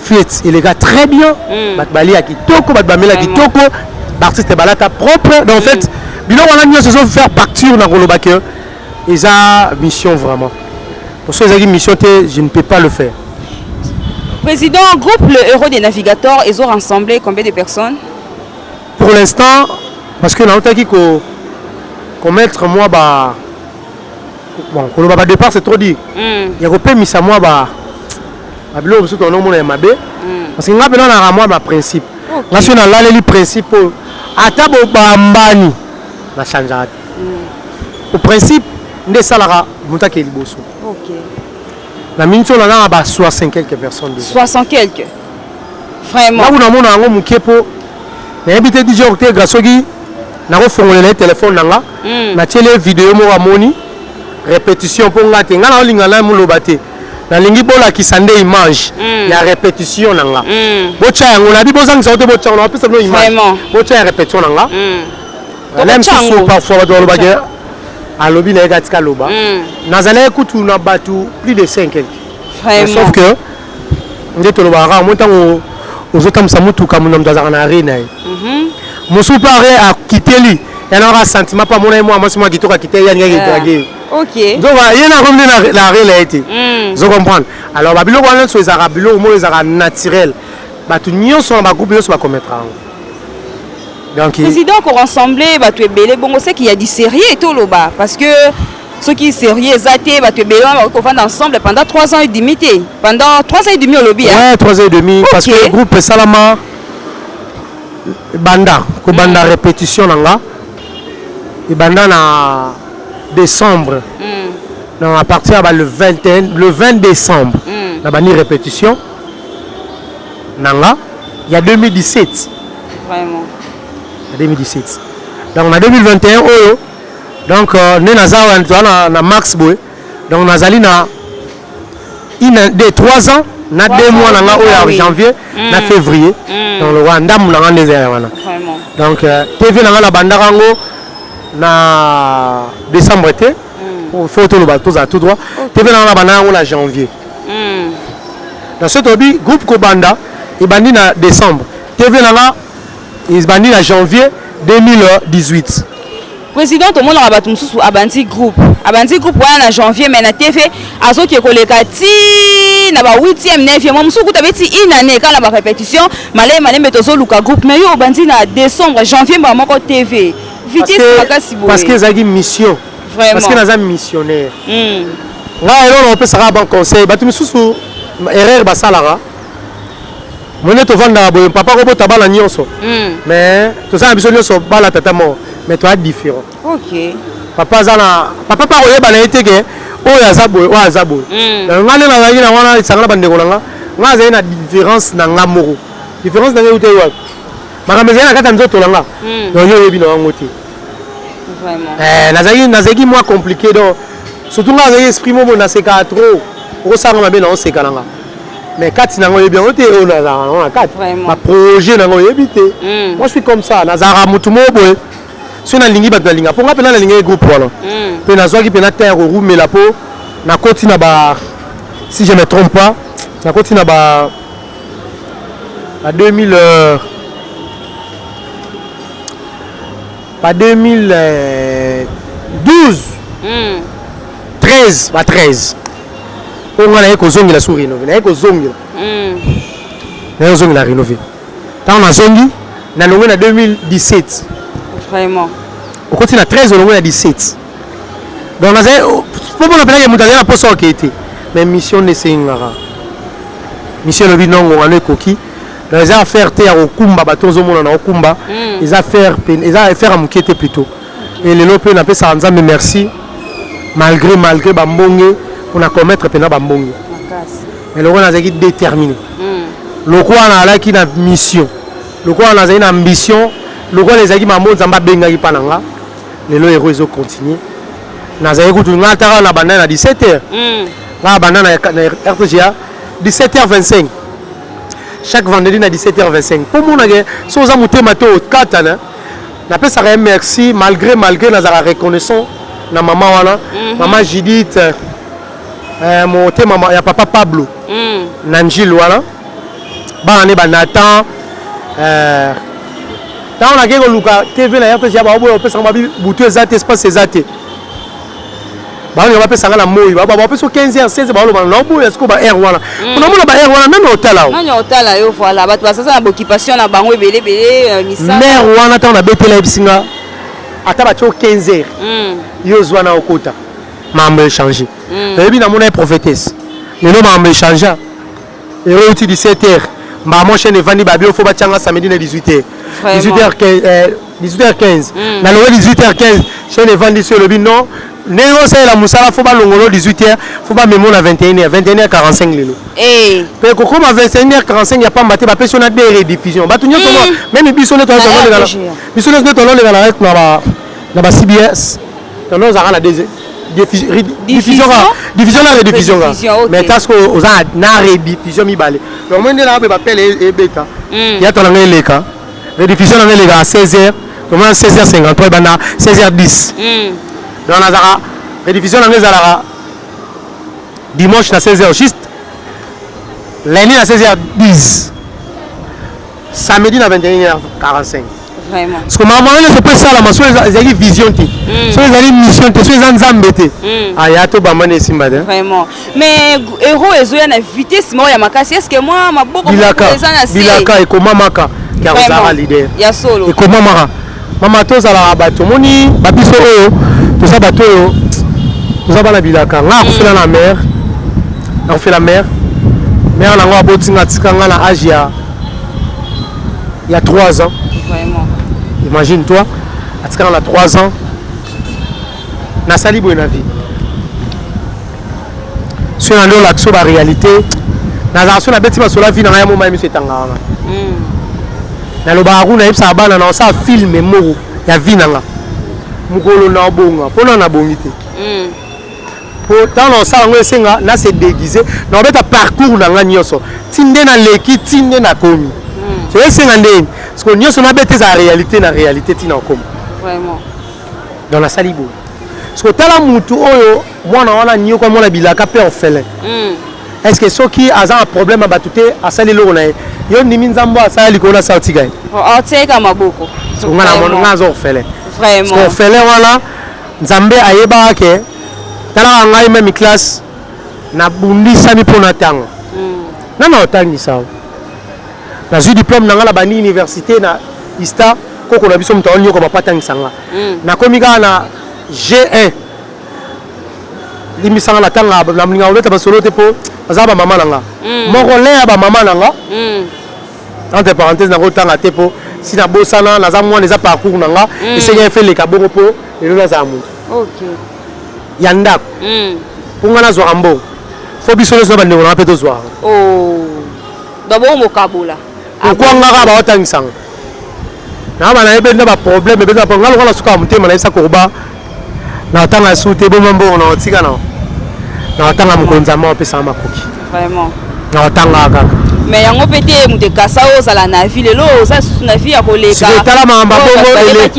fête et les gars très bien batu ba li akitoko batu ba mela kitoko l'artiste balata propre donc en fait bilo wana nyo se sont faire facture na koloba que eza mission vraiment pour ceux qui mission je ne peux pas le faire. Président, groupe le héros des navigateurs, ils ont rassemblé combien de personnes? Pour l'instant, parce que nous avons mettre moi bah bon, quand on va départ c'est trop dit. Il y a pas mis ça moi bah bilo biso to nomona mabe parce que nga pena na moi ma principe. National là les principes ata bo bambani na changer. Au principe nde salara mutaki liboso. OK. La minute on a ba 60 quelques personnes déjà. 60 quelques. Vraiment. Là on a mona ngo mukepo. Na habité DJ Octet Gasogi na ko fongolela téléphone nanga na télé vidéo mo amoni répétition pour nga te nga na lingala mu lobate. Na lingi bola kisande image ya répétition nanga. Bocha yango na bi bozang sa ote bocha na pesa no image. Bocha répétition nanga. Même si parfois do lobage alobi na ekatika loba nazala ekutu na batu plus de 5 quelques sauf que nde to loba ra montango aux autres mutuka mon dans na arena mosu pare a quitté lui il y a un sentiment pas mon moi c'est moi qui toka quitter il y a draguer OK donc il y a comme la réalité vous comprenez alors babilo wana so ezara bilo mo ezara naturel ba tout nyonso ba groupe nyonso ba commettre donc président qu'on rassemblé ba tu es belé bon c'est qu'il y a du sérieux et tout là-bas parce que ceux qui sont sérieux zaté ba tu es belé on va ensemble pendant 3 ans et demi pendant 3 ans et demi au lobby ouais 3 ans et demi parce que le groupe Salama banda ko banda répétition nanga et banda na décembre donc à partir le 20 décembre na bani répétition nanga il y a 2017 vraiment 2017 donc en 2021 oh donc né na max boy donc nazali na des 3 ans na 2 mois nanga oh janvier na février donc le Rwanda nanga ndeza wana donc TV nanga na bandaka ngo na décembre été photo le bateau à tout droit TV nanga na bandaka ngo na janvier dans ce tobi groupe Kobanda et bandi na décembre TV nanga ils bandi na janvier 2018 président tout le monde a battu sous abandi groupe wana na janvier mais na TV azo ki koleka ti na ba 8e 9e moi musuku tabeti une année quand la répétition malé metozo luka groupe mais yo bandi na décembre janvier ba moko TV vitesse makasi boye parce que zaki mission vraiment parce que naza missionnaire nga elo on peut sera bon conseil batu mususu erreur ba salara mone to vanda boye papa ko bota bala nyonso mais to ça biso nyonso bala tata mo mais toi différent OK papa zana papa pa oyeba na eteke oya zaboy oya zaboy ngane na zaki na wana sangala bandeko nanga nga zai na différence na ngamoro différence na ngeuté yo makambe zai na kata nzoto langa donc yo yebi na wango te vraiment nazaki moi compliqué donc surtout nga zai esprit mo na seka trop ko sanga mabe na on seka nanga mais kati nango yebi on te on na kati ma projet nango yebi te moi je suis comme ça nazara mutu mo boy si on a lingi bato linga ponga pena na linga groupe wala pe na zwaki pena terre roume la peau na koti na ba si je me trompe pas na koti na ba à 2000 pas 2012 13 ba 13 on a eko zongi la souris no na eko zongi na zongi la rénover tant on a zongi na longue na 2017 vraiment au côté na 13 on a 17 donc on a pour mon appel il y a pas ça qui était mais mission ne singara mission le binongo on a koki les affaires terre au kumba batozo mona na okumba les affaires à mukete plutôt et les lopé na pesa nzambe merci malgré bambonge on a commettre pena bambonge mais le on a été déterminé le quoi on a là qui na mission le quoi on a une ambition le quoi les aki mambo nzamba benga ki pananga lelo héros ils ont continué nazali kutu ngata na banda na 17h na banda na RTGA 17h25 chaque vendredi na 17h25 pour mon que so za mutema to katana na pesa ka merci malgré nazara reconnaissant na maman wana maman Judith mon te maman ya papa Pablo Nanjil wana ba ne ba Nathan tant on a gagné Luka TV na RTGA ba obo pesa ma butu ezate espace ezate ba on va pesa la moyi ba pesa 15h 16h ba lo na obo est-ce que ba air wana on a mona ba air wana même hôtel là non hôtel là yo voilà ba ça na occupation na bango ebele misa mère wana tant on a betela bisinga ata ba 15h yo zwana okota mambe changer et puis na mona prophétesse le nom mambe changer et au 17h ma mon chaîne vandi babio faut ba tchanga samedi na 18h 18h15 na le 18h15 chaîne vandi sur le non néo c'est la musala faut ba longolo 18h faut ba mémo na 21h lelo pe ko comme à 21h45 y a pas maté ba personne de rediffusion ba tunyo même biso ne to biso ne to le gala avec na ba CBS to no za la diffusion mais parce que aux na rediffusion mi balé donc moi na ba appelle et beta ya to na ngeleka rediffusion na ngeleka à 16h comment 16h53 bana 16h10 donc la rediffusion na ngeleka dimanche à 16h juste lundi à 16h10 samedi à 21h45. Vraiment. Parce que maman, je peux ça, la maçon, ils ont vision, ils ont mission, ils ont zambété. Ah, il y a tout le monde. Vraiment. Mais héros, ils ont une vitesse, moi, il y a ma casse. Est-ce que moi, ma beaucoup de gens Bilaka, et comment Maka, qui a un leader. Il y a solo. Et comment Mara. Maman, tous à la bateau. Moni, Babiso, tout ça, bateau. Tout ça, la Bilaka. On fait la mer. On fait la mer. Mais on a un beau ting à Tikanga, à Agia. Il y a 3 ans. Vraiment. Imagine-toi, à Tikanga, on a 3 ans. Na sali boy na vie. Si on a l'action de la réalité, na l'action na beti basola vie na ya moma monsieur tanga. Na lo ba ku na yebsa bana na sa film moko ya vie na nga. Mukolo na bonga, pona na bongité. Pourtant on sa ngo esenga na se déguiser, na beta parcours na nga nyoso. Tinde na leki, tinde na komi. C'est esenga ndeni. Parce que nyoso na beta za réalité na réalité tina komi. Vraiment. Dans la sali boy. Parce que tala mutu oyo mwana wana nyoko mwana bilaka pe orphelin. Est-ce que ceux qui a un problème à batute à sali lo na yo ndimi nzambo asala likona sauti gai. O teka maboko. Ngana mwana ngazo orphelin. Vraiment. Parce que orphelin wana nzambe ayeba ke tala ngai même classe na bundisa mi pona tanga. Na otangi sawa. Na ju diplôme na ngala bani université na ISTA koko na biso mtaoni nyoko bapatanga sanga. Na komika na G1 limisanga la tanga na mlinga oleta basolo te po bazaba mama nanga moko le ba mama nanga entre parenthèses na tanga te po si na bosana na za mwana les parcours nanga essayer faire les kabongo po et là za mu OK yanda pour ngana zo ambo fo bisolo so bande na peto zo oh d'abord mo kabula ko ngaka ba otangisanga na bana ebe na ba problème ebe na ngalo ngala suka mutema na isa koba na tanga soute bo mambo na otika na tanga mukonza ma opesa makoki vraiment na tanga kaka mais yango pété mu de kasa o sala na vie lelo ça na vie ya koleka tala mamba bongo ele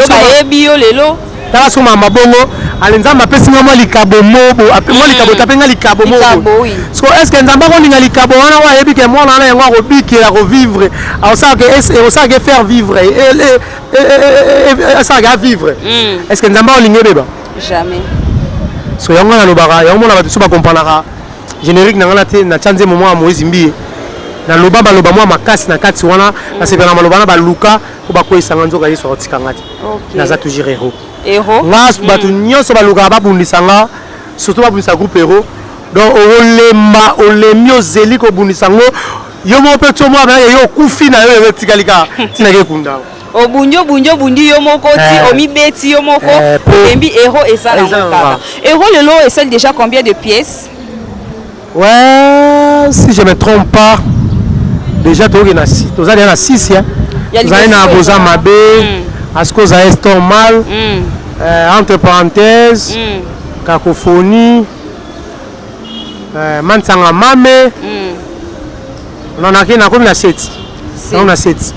tala ebi yo lelo tala so mamba bongo alinzamba pesi ngamo likabo mobo apemo likabo tapenga likabo mobo so est-ce que nzamba ko linga likabo wana wa yebi ke mwana na yango ko bikela ko vivre au ça que faire vivre ça ga vivre est-ce que nzamba ko linga beba jamais so yango na lobaka yango mona batu ba comprendre générique na ngana te na chanze moment à Moïse Mbi na loba loba moi makasi na kati wana na sepela maloba na ba luka ko ba ko isanga nzoka yeso otikanga ti na za toujours héros ngas batu nyonso ba luka ba bundisanga surtout ba bundisa groupe héros donc olemi ozeli ko bundisango yo mo pe to mo ba yo kufi na yo tikalika tina ke kunda obunjo bundi yo moko ti omi beti yo moko embi héros et ça la héros le lot est déjà combien de pièces? Ouais, si je me trompe pas, déjà tu as 6. Tu as 6 hein. Tu as Boza Mabé, Asko Zaes Normal, entre parenthèses, Cacophonie, Mansanga Mame. On a qui na comme la 7. On a 7.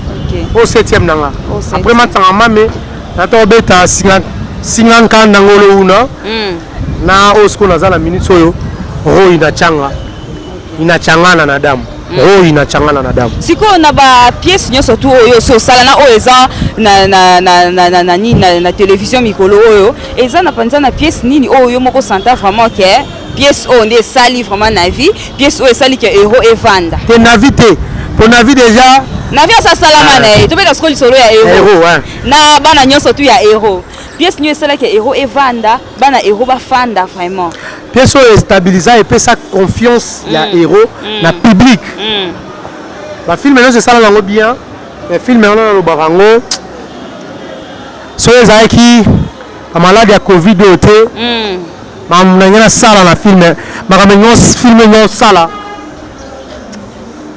Au 7e nanga. Après Mansanga Mame, na to beta 50 kan ngolo una. Na osko na za la minute soyo. Roho inachangana na damu. Roho inachangana na damu. Siko na ba pièce nyoso tu oyo so sala na oeza na télévision mikolo oyo eza na panza na pièce nini oyo moko santa vraiment que pièce o ndé sali vraiment na vie pièce o sali que héros evanda. Te na vie te. Pour na vie déjà na vie ça salama na to be parce que lisolo ya héros. Na bana nyoso tu ya héros. Pièce nyo sala que héros evanda bana héros ba fanda vraiment. Pièce est stabilisée et peut sa confiance ya héros na public. La film c'est ça là bien. Le film on a le barango. So les qui a malade ya Covid oté. Ma mnangena sala na film. Ma kamenyo film no sala.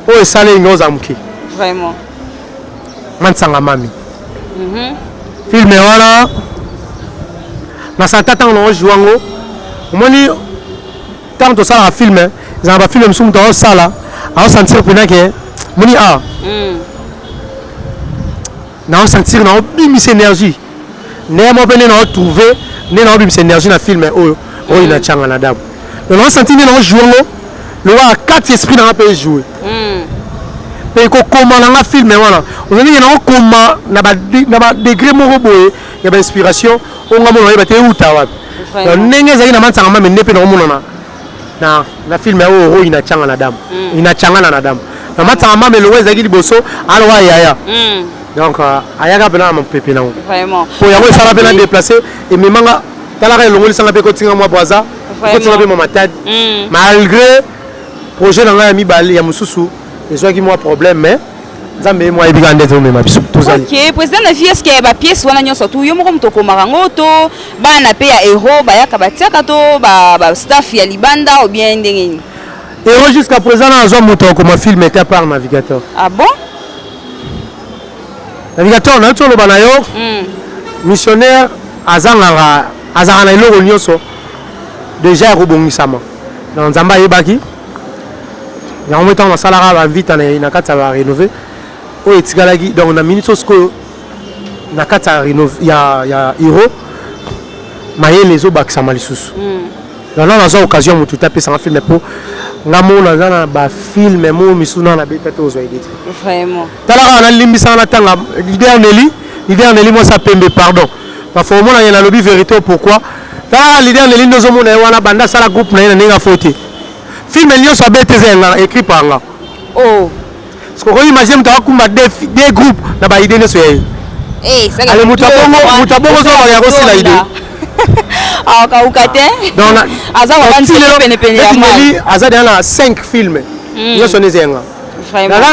O sala ngoza mki. Vraiment. Mansanga mami. Film wana na santata on joue ngo. Moni tant to sala film za ba film sum to sala a sentir pour que moni a na sentir na bimis énergie ne mo bene na trouver ne na bimis énergie na film o ina changa na dab le na sentir na jouer le wa quatre esprits na peut jouer pe ko koma na film wana ozali na koma na ba degré moko boye ya ba inspiration onga mona ba te uta wapi ndenge ezali na mansanga mame ndepe na omona na film oyo ina changa na damu ina changa na damu na mansanga mame lo ezali liboso alwa yaya donc ayaka pena na pepe na vraiment po yango esala pena déplacer et memanga talaka elongoli sanga pe kotinga mwa boisa kotinga pe mama tade malgré projet na ngai ya mibale ya mususu ezwaki mwa problème mais nzambe mwa ebika ndete omema biso tozali ok président na vie est-ce que ba pièce wana nyonso tu yo moko mutoko marango to bana pe ya héros bayaka batiaka to ba staff ya libanda ou bien ndenge ni héros jusqu'à présent na azwa mutoko ma film était par navigateur ah bon navigateur na tolo bana yo missionnaire azanga na eloko nyonso déjà ekobongisama na nzambe ayebaki yango mo ntango nasalaka bavita na kati ya barénové oyo etikalaki donc na minute osikoyo na kati ya hero mayele ezobakisama lisusu nana nazwa occasion motu te apesanga filme mpo nga mo naza na bafilme mo misusu na nabeta te ozwa idete talaka nalimbisanga na ntanga lider neli mwasi apembe pardon bafo omona ye nalobi vérité pourquoi talaka lider neli nde ozomona ye wana banda asala groupe na ye na ndenge afo te film nyonso abete eza écrit par nga parce que imagine mutu akumba des groupes na baide nyonso ya ye ale mutu abongo zoba ya kosila ide akauka te aza deya na 5 filme nyonso nezenga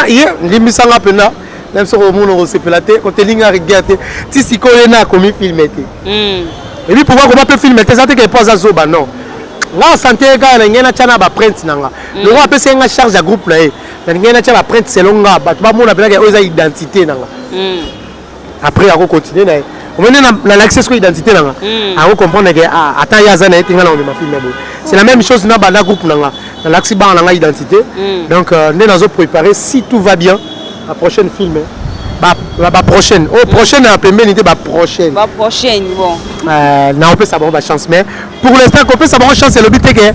ye ndimbisanga mpena na biso komona kosepela te kotelinga rigia te ti sikoyo ye na akomi filme te ebi pourkoi koma mpe filme te eza teke po aza zoba non nga sante kaka na ngai natya na baprinte na nga longo apesi nga charge ya groupe na ye na ngai natya baprinte selo nga bato bamona penaka oyo eza identité na nga après akocontinue na ye omene nalakisi siko identité na nga akocomprendre ke ata ye aza na ye te nga na omema filme boye c'est la même chose na banda groupe na nga nalakisi bana na nga identité donc nde nazopréparer si tout va bien la prochaine film prochaine prochaine na pembeni te prochaine bon na opesa bango chance mais pour l'instant kopesa bango chance elobi te ke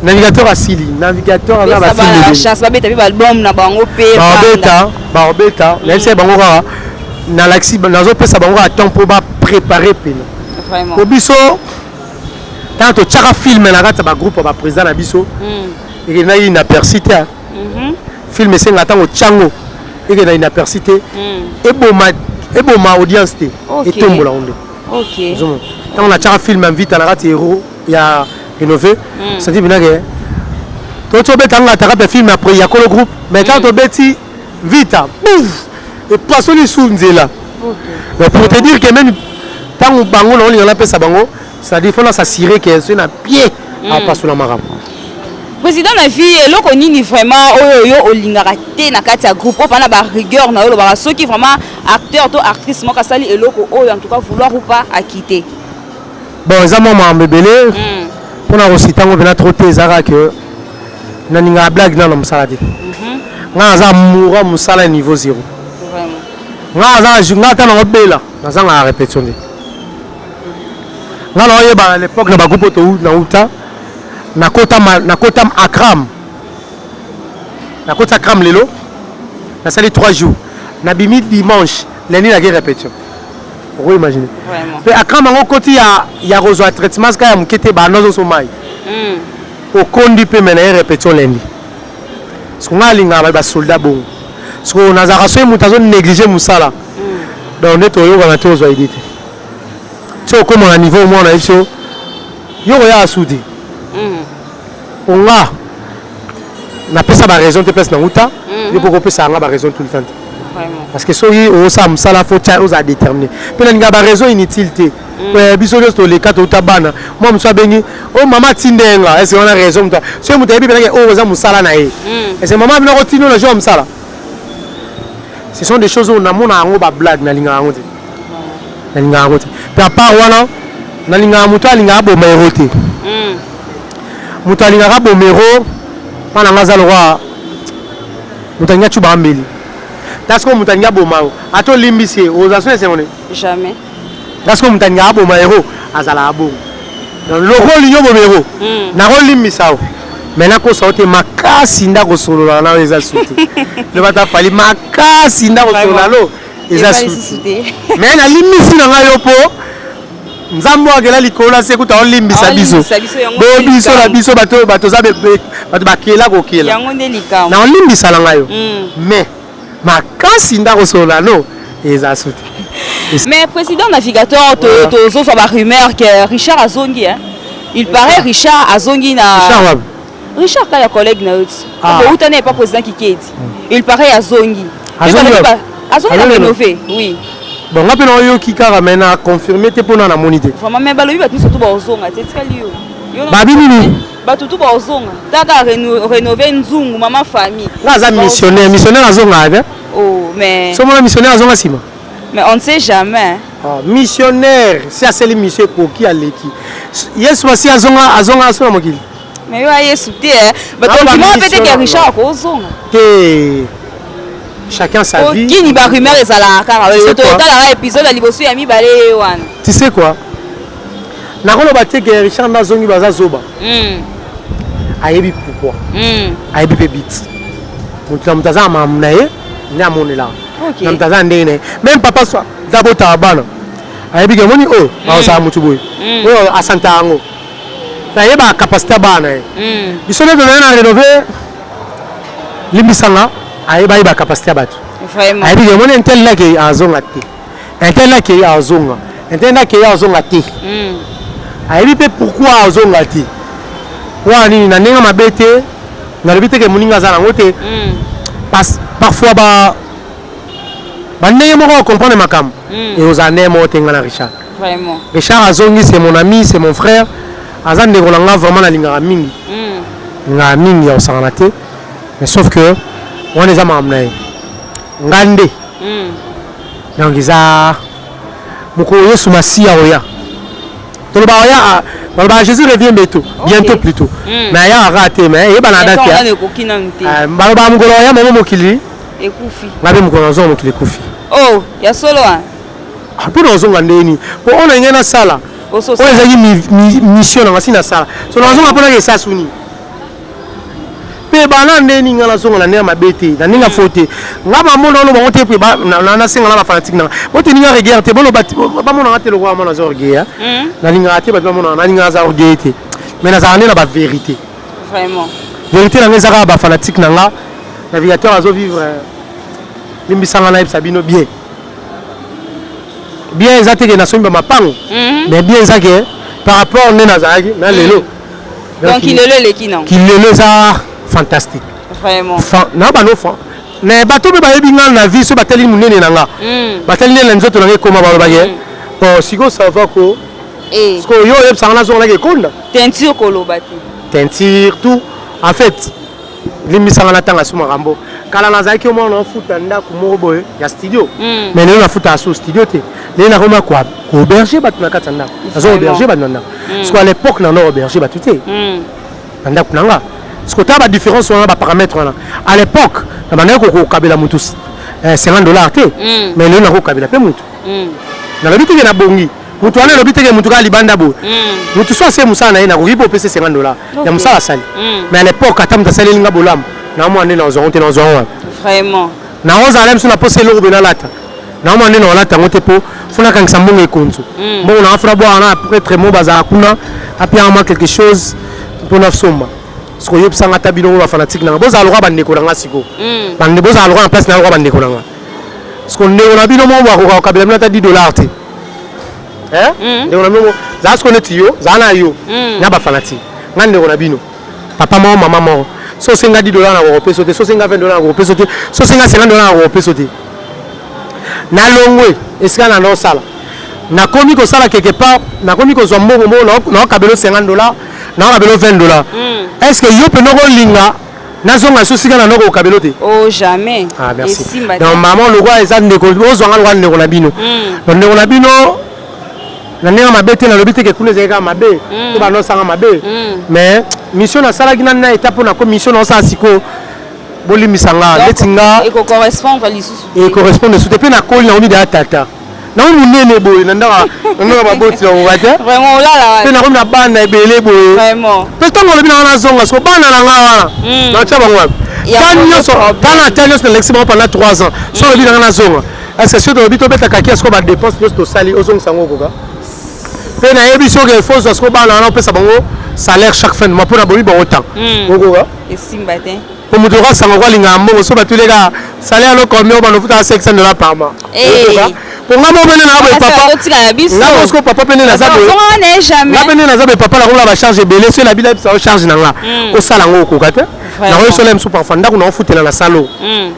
navigateur asili navigateur aza bachance babeta pe baalbum na bango pe baobeta nayebisa bango kaka nalakisi nazopesa bango atemps mpo bapréparer pena po biso ntango totyaka filme na kati ya bagroupe ya baprésident na biso ekendaki inaperci te filme esenga ntango tyango ekenda inaperci te eboma audience te etombola ngo nde ntango natyaka filme invita na kati héros ya rénové senti binake tobetanga ataka mpe filme après ya kolo groupe mais ntango tobeti vita epasoli su nzela pour te dire que même ntango bango na olinga napesa bango c'est-à-dire faut na s'assurer que soki na pied apasola makambo président na vie eloko nini vraiment oyo yo olingaka te na kati ya groupe oyo mpana barigueur na yo olobaka soki vraiment acteur to actrice moko asali eloko oyo en tout cas vouloir ou pas akite bon eza mwa makambo ebele mpona kositango mpena tro te ezaka ke naningaka blague nano mosala te nga naza moura mosala niveau 0 nga ata nango bela nazangaka répétition te nga naoyeba na l'époque na bagroupe oyo nauta nakota akram nakota akram lelo nasali 3 jours nabimi dimanche lundi naki répétition oko imagine mpe akram yango koti ya kozwa traitement sika ya moke te banozoso mai okondi mpe me na ye répétition lundi siko nga alingaka basoldat bongo siko nazalaka soki moto azonéglige mosala donc nde toyokana te ozwa idi te ti okóma na niveau mwana ye biso yo koyaka su te onga napesa baraison te place na nguta yo mpo kopesa yanga baraison tout le temps te parce que soki osala mosala fo tia ozala déterminé mpe nalinga baraison inutile te biso nyonso toleka touta bana mwa mosu abengi o mama atindenga ese wana raison moto soki moto ayebi penake oyo eza mosala na ye ese mama abinako otindi na jour ya mosala ce sont des choses oyo namona yango bablague nalingaka yango te nalingaka yango te mpe apart wana nalingaka moto alingaka boma ero te moto alingaka bomero wana nga aza lokwa moto alinga tyu bambeli tasiko moto alinga bomango ata olimbisi ye oza so esengone jamais tasiko moto alingaka boma ero azalaka bongo lokoli yo bomero nakolimbisa o maintenant ko sauté makasi ndako solola na eza suti le bata fali makasi ndako solola lo eza suti mais na limisi na ngayo po nzambo akela likola se kuta olimbisa biso bo biso la biso bato za bato bakela kokela yango nde likamo na olimbisa na ngayo mais makasi ndako solola lo eza suti. Mais président navigateur tozo so ba rumeur que Richard Azongi hein. Il paraît Richard Azongi na Richard kaya collègue na uti. Bon utane pas président Kikedi. Il paraît Azongi. Azongi a rénové. Oui. Bon ngapi na yo kikara mena confirmer te pona na monité. Vraiment mais balobi ba tout ba ozonga te tikali yo. Ba bini ba tout ba ozonga. Taka rénover nzungu mama famille. Là za missionnaire azonga avec. Oh mais so mona missionnaire azonga sima. Mais on ne sait jamais. Missionnaire, si c'est le monsieur qui a l'équipe. Yes, voici Azonga sur Mokili. Mais il y a souté. Mais tu m'as peut-être que Richard a Azonga. Chacun sa vie. Qui n'y va rumeur et ça la car. Dans l'épisode, il y a mis balé. Tu sais quoi? Nakolo batte que Richard Nazongi baza zoba. Ayebi pourquoi? Ayebi pebit. Mutaza mamnaye, na monela. Même papa soit d'abord tabana. Ayebi ke moni oh ba sa mutu boy. Oh asanta ngo. Na yeba capacité bana. Bisone de na rénover limbisanga ayeba yeba capacité batu. Vraiment. Ayebi ke moni intel la ke azonga te. Intel la ke azonga. Intel la ke azonga te. Ayebi pe pourquoi azonga te. Wani na ninga mabete na lebite ke muninga za ngote. Parfois ba bandé moi comprendre ma cam et aux années moi tengana Richard vraiment Richard Azongi c'est mon ami c'est mon frère azan de rolanga vraiment na linga mingi nga mingi au sanate mais sauf que on les a mamnaye ngande donc isa moko yesu masia oya to ba oya ba Jésus revient bientôt plutôt mais ya raté mais yeba na date ya ba mukolo ya mama mokili ekufi ngabe mukolo zo mokili ekufi. Oh, il y a solo un. Pour nous on ndeni. Pour on a une sala. On a mission na sina sala. So nous on apona que ça suni. Pe bana ndeni ngala so ngala ne mabete, na ninga fote. Ngaba mona no ba ote pe ba na singa na fanatique na. Ote ninga regarder bolo ba mona ngate lo kwa mona zo regarder. Na ninga ate ba mona na ninga za regarder. Mais na za na ba vérité. Vraiment. Vérité na ngeza ba fanatique na nga. Navigateur azo vivre limbisanga na sabino bien ezate ke na somba mapango mais bien ezake par rapport ne nazaki na lelo donc il est le qui non qui le ça fantastique vraiment na ba no fa mais bato be ba yebi nga na vie so bateli munene na nga bateli ne nzoto na koma ba ba ye bon siko ça va ko parce que yo yeb sanga na zo na ke konda teinture ko lobati teinture tout en fait limbisanga na tanga suma rambo kala nazaki mo na futa ndako moko boye ya studio mais lelo na futa so studio te lelo na koma kwa auberger batu na kata ndako azo auberger batu na ndako parce que à l'époque na auberger batu te ndako nanga parce que ta ba différence on a ba paramètres là à l'époque na bana ko kabela mutu $50 te mais lelo na ko kabela pe mutu na lobi te na bongi mutu wana lobi te mutu ka libanda bo mutu so se musana ina ko hipo pese $50 ya musala sali mais à l'époque atam ta sali linga bolam na mo ande na zo onte na zo vraiment na oza alem suna pose lo bena lata na mo ande na lata ngote po funa kan sambonga ekonzo bon na afra bo ana peut-être mo baza kuna apia ma quelque chose pour na somba ce que yeb sanga tabino ba fanatique na boza alwa bande ko nga siko bande boza alwa en place na alwa bande ko nga ce qu'on ne on a bino mo ba ko kabela na ta $10 te de on a mo za ce qu'on est yo za na yo na ba fanatique ngande on a bino papa maman maman so senga $10 na ko sauter so senga $20 na ko sauter so senga $50 na ko sauter na longwe esika na no sala na komi ko sala quelque part na komi ko zombo mo na kabelo $50 na kabelo $20 est-ce que yo pe no ko linga na zonga so sika na no ko kabelo te oh jamais ah merci donc maman le roi eza ndeko ozonga le roi ndeko na bino donc ndeko na bino na nenga mabete na lobite ke kuna zeka mabe to ba no sanga mabe mais mission na sala gina na étape na ko mission na sa siko bolimisanga letinga et correspondre lisusu et correspondre sous depuis na koli na omi da tata na munene boye na ndaka baboti na te vraiment olala pe na ko na bana ebele boye vraiment pe tango lobi na zonga so bana na nga wana na tia bango bana so bana tanya so na lexima pendant 3 ans so lobi na zonga est-ce que si lobi to beta kaki est-ce que ba dépense to sali ozong sango koka pe na yebi so ke faut est-ce que bana na pesa bango salaire chaque fin de mois pour na bobi ba autant koka esimba te pour me dire ça ngwa linga mbongo so batuleka salaire lo combien ba no futa $500 par mois pour nga mo bene na ba papa nga bosko papa pene na zabe nga pene na zabe papa la rola ba charge belé so la bila ça charge na nga o sala ngo ko kate na ko so lem so parfois ndako na futela na salo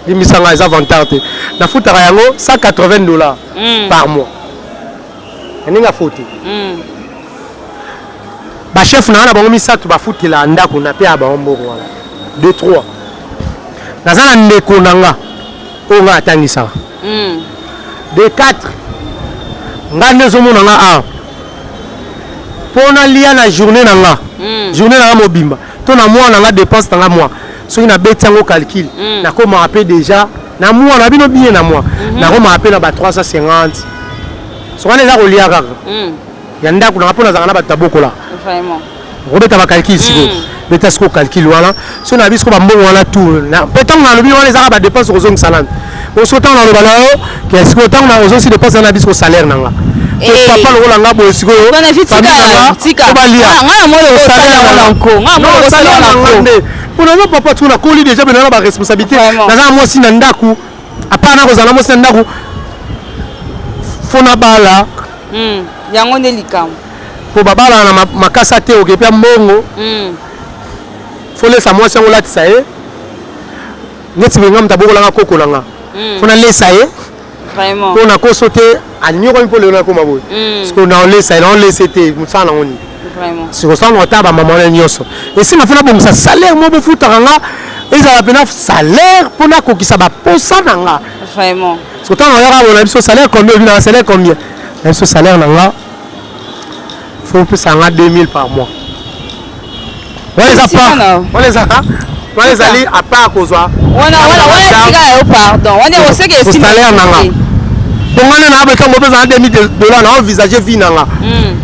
limisanga les avantages na futaka yango $180 par mois ninga futi ba chef na bango misatu ba futela ndako na pe ba mbongo wala 2-3 nazana ndeko nanga o nga atangisa de 4 nga nezo mona nga pona lia na journée nanga journée nanga mobimba to na mois nanga dépense nanga mois soki na beti yango calcul na ko ma rappel déjà na mois na bino bien na mois na ko ma rappel na ba 350 so wana za ko lia kaka ya ndako na pona zanga na ba tabokola vraiment robeta ba calcul siko beta siko calcul wana so na bisko ba mbongo wana tout na petango na lobi wana za ba dépense ko zong salade au sautant dans le balao qu'est-ce que autant na aussi dépense na bisko salaire nanga papa lo langa bo siko on a vite tika nga mo le salaire na ko nga mo le salaire na ko pour nous papa tu na koli déjà bena ba responsabilité na moi si na ndaku apana ko zala mo si ndaku fona bala yango ne likam po babala na makasa te okepia mbongo fole sa moi sango lati sae neti benga mtaboko langa koko langa fona lesa ye vraiment on a consoté à nyoko mpo le na ko maboy parce que na lesa na lesete mutsana ngoni vraiment si ko sango taba maman na nyoso et si na fona bon sa salaire mo bo futanga ezala pena salaire pona ko kisa ba posa nanga vraiment parce que tant on yara on a biso salaire combien na salaire combien na biso salaire nanga faut que ça nga 2000 par mois on les allez à part kozwa wana tika yo pardon on sait que si salaire nanga on a na ba tango pesa $2000 na envisager vie nanga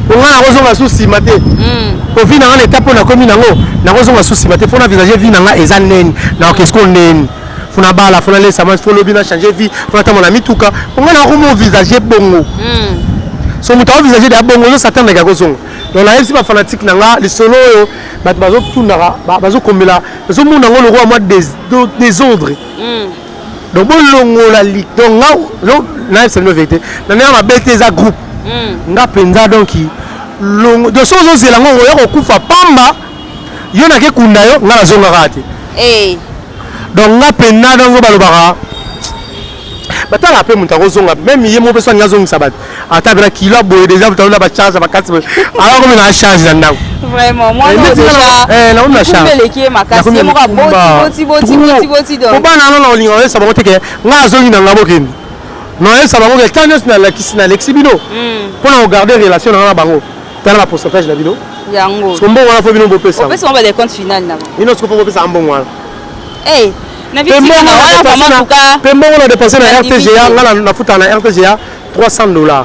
on a kozonga souci maté ko vie nanga étape na komi nango na kozonga souci maté faut na envisager vie nanga eza neni na qu'est-ce qu'on neni funa bala funa lesa man faut lobina changer vie funa ta mon ami tuka on a ko envisager bongo so muta envisager da bongo zo s'attendre ka kozonga donc la MC ba fanatique nanga le solo yo bat bazo tunara bazo kombela bazo mona ngo le roi moi désordre donc bon longo la ligue donc na c'est une vérité na na bete za groupe nga penza donc longo de so zo zela ngo yo ko kufa pamba yo na ke kunda yo nga na zonga rate donc nga penna donc balobaka batala après mon tango zonga même yemo besoin nga zonga sabat ata bela kilo boye déjà butaula ba charge ba kasi alors comme na charge na ndako vraiment moi déjà na on charge beleki makasi mo ka boti donc bana na olinga ça ba teke nga zongi na ngabo kende non ça ba ngo tanyos na la kisina lexibino pour na regarder relation na bango tala ba pourcentage na bino yango so mbongo na fo bino bo pesa on peut on va des comptes final na ino sko fo pesa mbongo wana na vite na wala vraiment en tout cas pembo on a dépensé na RTGA ngala na futa na RTGA $300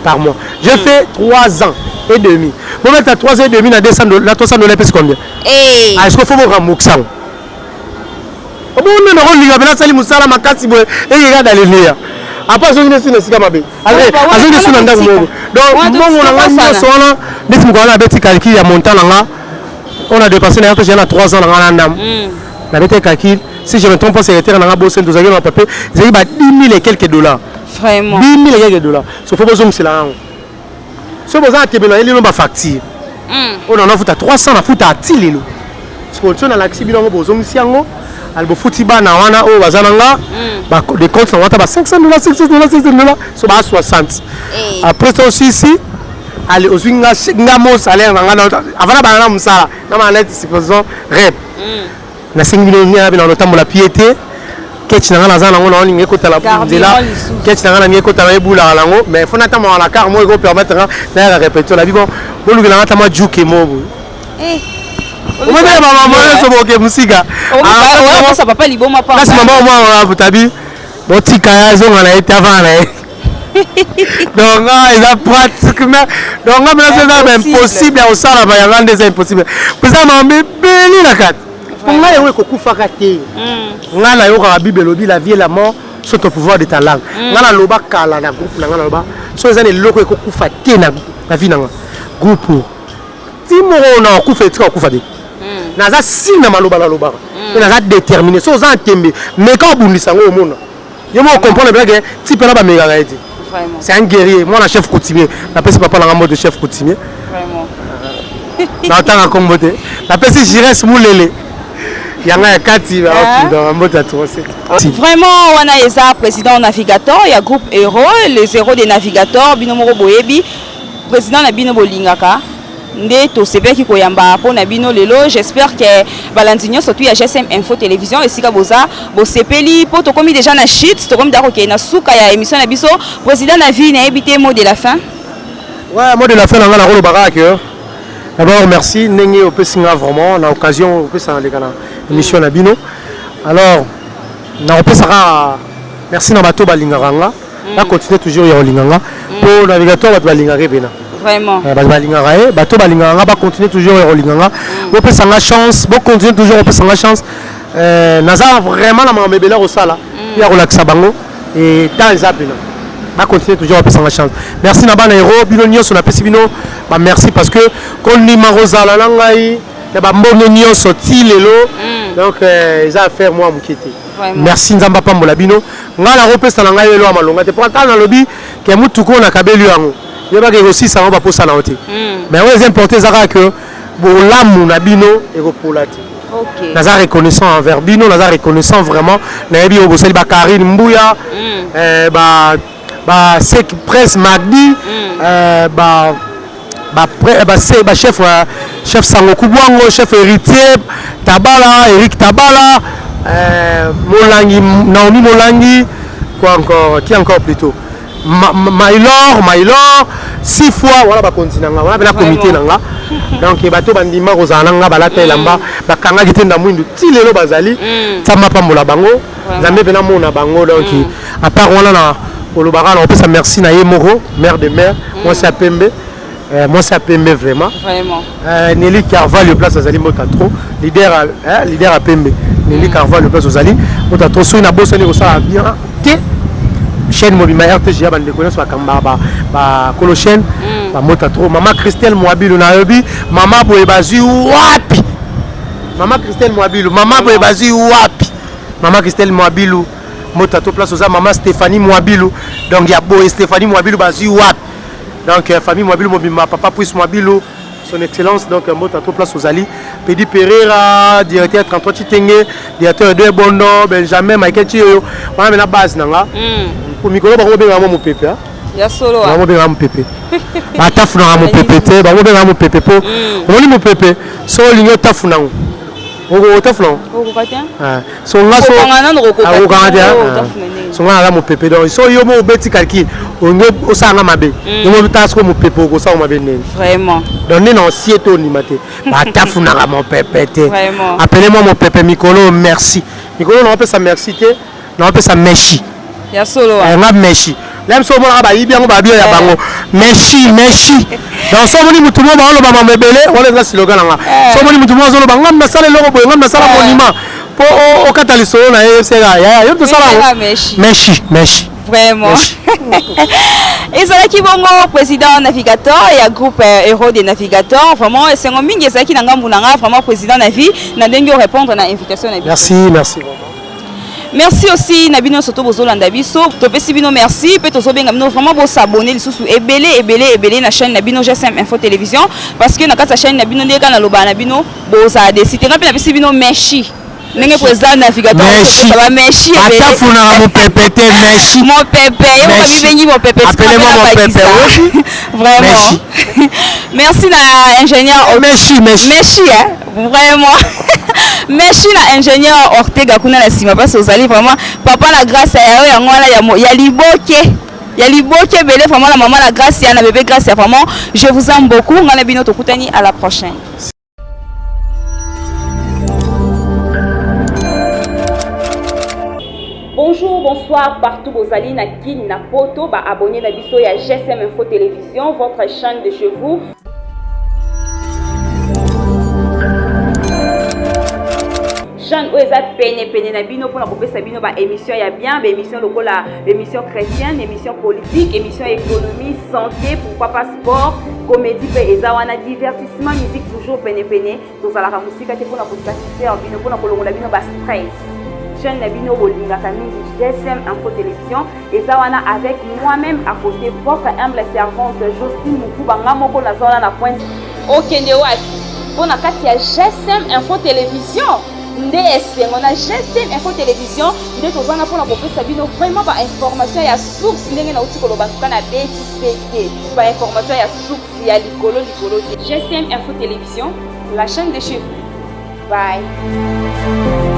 par mois. J'ai fait 3 ans et demi. Bon, maintenant 3 ans et demi, na $200, c'est combien? Est-ce qu'il faut me rembourser? Bon, on a un livre, sali musala makasi boy et il regarde aller lire. Après ça, on est sur le sikamabe. Allez, on est sur le ndako. Donc, bon, on a un so na, dès qu'on a beti calcul ya montant là, on a dépensé na RTGA na 3 ans na ndam. Na beti calcul, si je me trompe pas, secrétaire na bossé nous avons papier, j'ai ba 10 000 et quelques $. Vraiment 10 000 et quelques $. So faut besoin c'est là. So besoin te bena ili no ba facture. On en a fouta 300 na fouta tilelo. Parce que on a l'accès bilongo besoin si yango, albo futi ba na wana o bazananga, ba de compte na wata ba $500, $600, so ba 60. Après ça aussi ici, allez aux ngamo salaire na ngana avant ba na musala, na ma lettre supposons rep. Na 5 millions na bina no tambola piété. Ketch na zana ngo na ninge kota la nzela ketch na ninge kota la ebula lango mais faut natama la car moi ko permettre na répéter la bibo bolu na natama juke mobo o mama mama so boke musika ça papa liboma pa kasi mama moi butabi botika ya zonga na etavana Donc il a pratiquement donc c'est impossible au sala ba yanga c'est impossible. Pour ça m'a béni la carte. Pour moi il ko kufa kate. Ngana yo ka Bible lobi la vie et la mort sont au pouvoir de ta langue. Ngana loba kala na groupe ngana loba. So ezane loko ko kufa te na vie na groupe. Timoro na kufa etika kufa de. Naza sina maloba la loba. Naza déterminé so za tembe mais quand bundisa ngo mona. Yo mo comprendre bien que type na ba mega gaiti. C'est un guerrier. Moi, la chef coutumier. La personne papa la mode de chef coutumier. Vraiment. Dans le comboté. La personne Jires Moulele. Il y a un Kati dans la mode à toi. Vraiment, on a un président navigateur. Il y a groupe héros, les héros des navigateurs. Binomoro Boyebi. Président na Bino Bolingaka. Ndeto sebe ki koyamba po na bino lelo. J'espère que balandinyo surtout ya GSM Info Télévision et sika boza bo sepeli po to komi déjà na shit to komi dako ke na suka ya émission na biso président na vie na ebité mot de la fin. Ouais, mot de la fin na ngana rolo baraka. D'abord merci nenge opesinga vraiment na occasion opesa na lekana émission na bino. Alors na opesaka merci na bato balinganga. Na continuer toujours ya olinganga po navigateur bato balingaka bena. Vraiment. Bato balinganga ba continuer toujours à rolinganga. Bo pesa nga chance, bo continuer toujours à pesa nga chance. Naza vraiment na mambebela au sala. Ya relaxa bango et dans les appels. Ba continuer toujours à pesa nga chance. Merci na bana héros bino nyonso na pesi bino. Ba merci parce que kon ni marozala na ngai ya ba mbongo nyonso ti lelo. Donc ils a faire moi mukiti. Merci nzamba pambola bino. Nga la repesa na ngai lelo amalonga te pour attendre lobby ke mutuko na kabelu yango. Il y a aussi ça va pour ça mais on est important que pour l'âme na bino et pour la OK. Naza reconnaissant envers bino, naza reconnaissant vraiment na bi o sel ba Karine Mbouya c'est presse Magdi c'est chef Sango Kubwango, chef héritier Tabala, Eric Tabala, Molangi Naomi Molangi quoi encore qui encore plutôt Maïlor 6 fois voilà ba continent voilà la comité nanga donc bato bandima kozalanga balata elamba bakanga kitenda mwindu ti lelo bazali tsama pambola bango zambe bena mona bango donc à part wana na olobaka na opesa merci na ye moko mère de mère moi c'est à Pembe vraiment Nelly Carval le place azali mota trop leader à Pembe Nelly Carval le place azali mota trop so na bossa ni ko ça bien te chaîne mobile RTG ba ndeko so akamba ba kolo chaîne ba mota trop maman Christelle Mwabilu na yobi maman boye bazi wapi maman Christelle Mwabilu maman boye bazi wapi maman Christelle Mwabilu mota trop place aux maman Stéphanie Mwabilu donc ya boye Stéphanie Mwabilu bazi wapi donc famille Mwabilu mobima papa Puis Mwabilu son excellence donc mota trop place aux Ali Pedi Pereira directeur 33 Chitenge directeur de Bondo Benjamin Michael Chio on a na base nanga pour micro ba ko benga mo pepe ha ya solo ba mo benga mo pepe atafuna mo pepe te ba mo benga mo pepe po on mo pepe so linyo tafuna o tafuna o ko katya so ngaso o katya so ngala mo pepe donc so yo mo beti kalki onge osanga mabe yo mo tasko mo pepe ko sa mo mabe nene vraiment donc ni non sieto ni mate ba tafuna mo pepe te appelez-moi mon pepe Mikolo merci Mikolo non appelle ça merci te non appelle ça merci ya solo nga meshi lem so mona ba yibi ngo ba bio ya bango meshi donc so moni mutu mo ba lo ba mabele wala za slogan nga so moni mutu mo zo lo ba ngam na sala loko boy ngam na sala monument po o katali so na FC ya yo to sala meshi vraiment et ça qui bongo président navigateur et groupe héros des navigateurs vraiment c'est un mingi ça qui nanga munanga vraiment président navi na ndenge répondre na invitation na merci vraiment. Merci aussi Nabino Soto Bozolanda biso to pesi bino merci pe to so benga bino vraiment bo s'abonner lisusu ebele na chaîne Nabino GSM Info Télévision parce que na kata chaîne Nabino ndeka na loba Nabino bo za décider na pe pesi bino merci nenge président navigateur ça va merci ebele atafuna mo pepete merci mon pépé on va bibengi mon pépé appelez-moi mon pépé vraiment merci na ingénieur merci hein vraiment merci na ingénieur Ortega kuna la sima parce que vous allez vraiment papa la grâce ya yo yango ya liboke belé vraiment la maman la grâce ya na bébé grâce ya vraiment je vous aime beaucoup ngana bino tokutani à la prochaine. Bonjour Bonsoir partout vos alliés na Kin na Poto, abonnez la biso ya GSM Info Télévision, votre chaîne de chez vous. Chaîne où eza pene na bino pour kopesa bino ba émission ya bien, ba émission lokola émission chrétienne, émission politique, émission économie, santé, pourquoi pas sport, comédie pe eza wana divertissement, musique toujours pene tous à la musique te pour satisfaire bino pour kolongola bino ba stress. Chaîne na bino bolingaka mingi GSM Info Télévision eza wana avec moi-même à côté votre humble servante Jocelyne Mukuba ngamoko na zona na pointe okende wapi pona kati ya GSM Info Télévision. On a GSM Info Télévision, nde tozana pona kopesa bino vraiment ba information ya source ndenge na uti koloba kana BTCT ba information ya source ya likolo GSM Info Télévision, la chaîne de chez vous. Bye.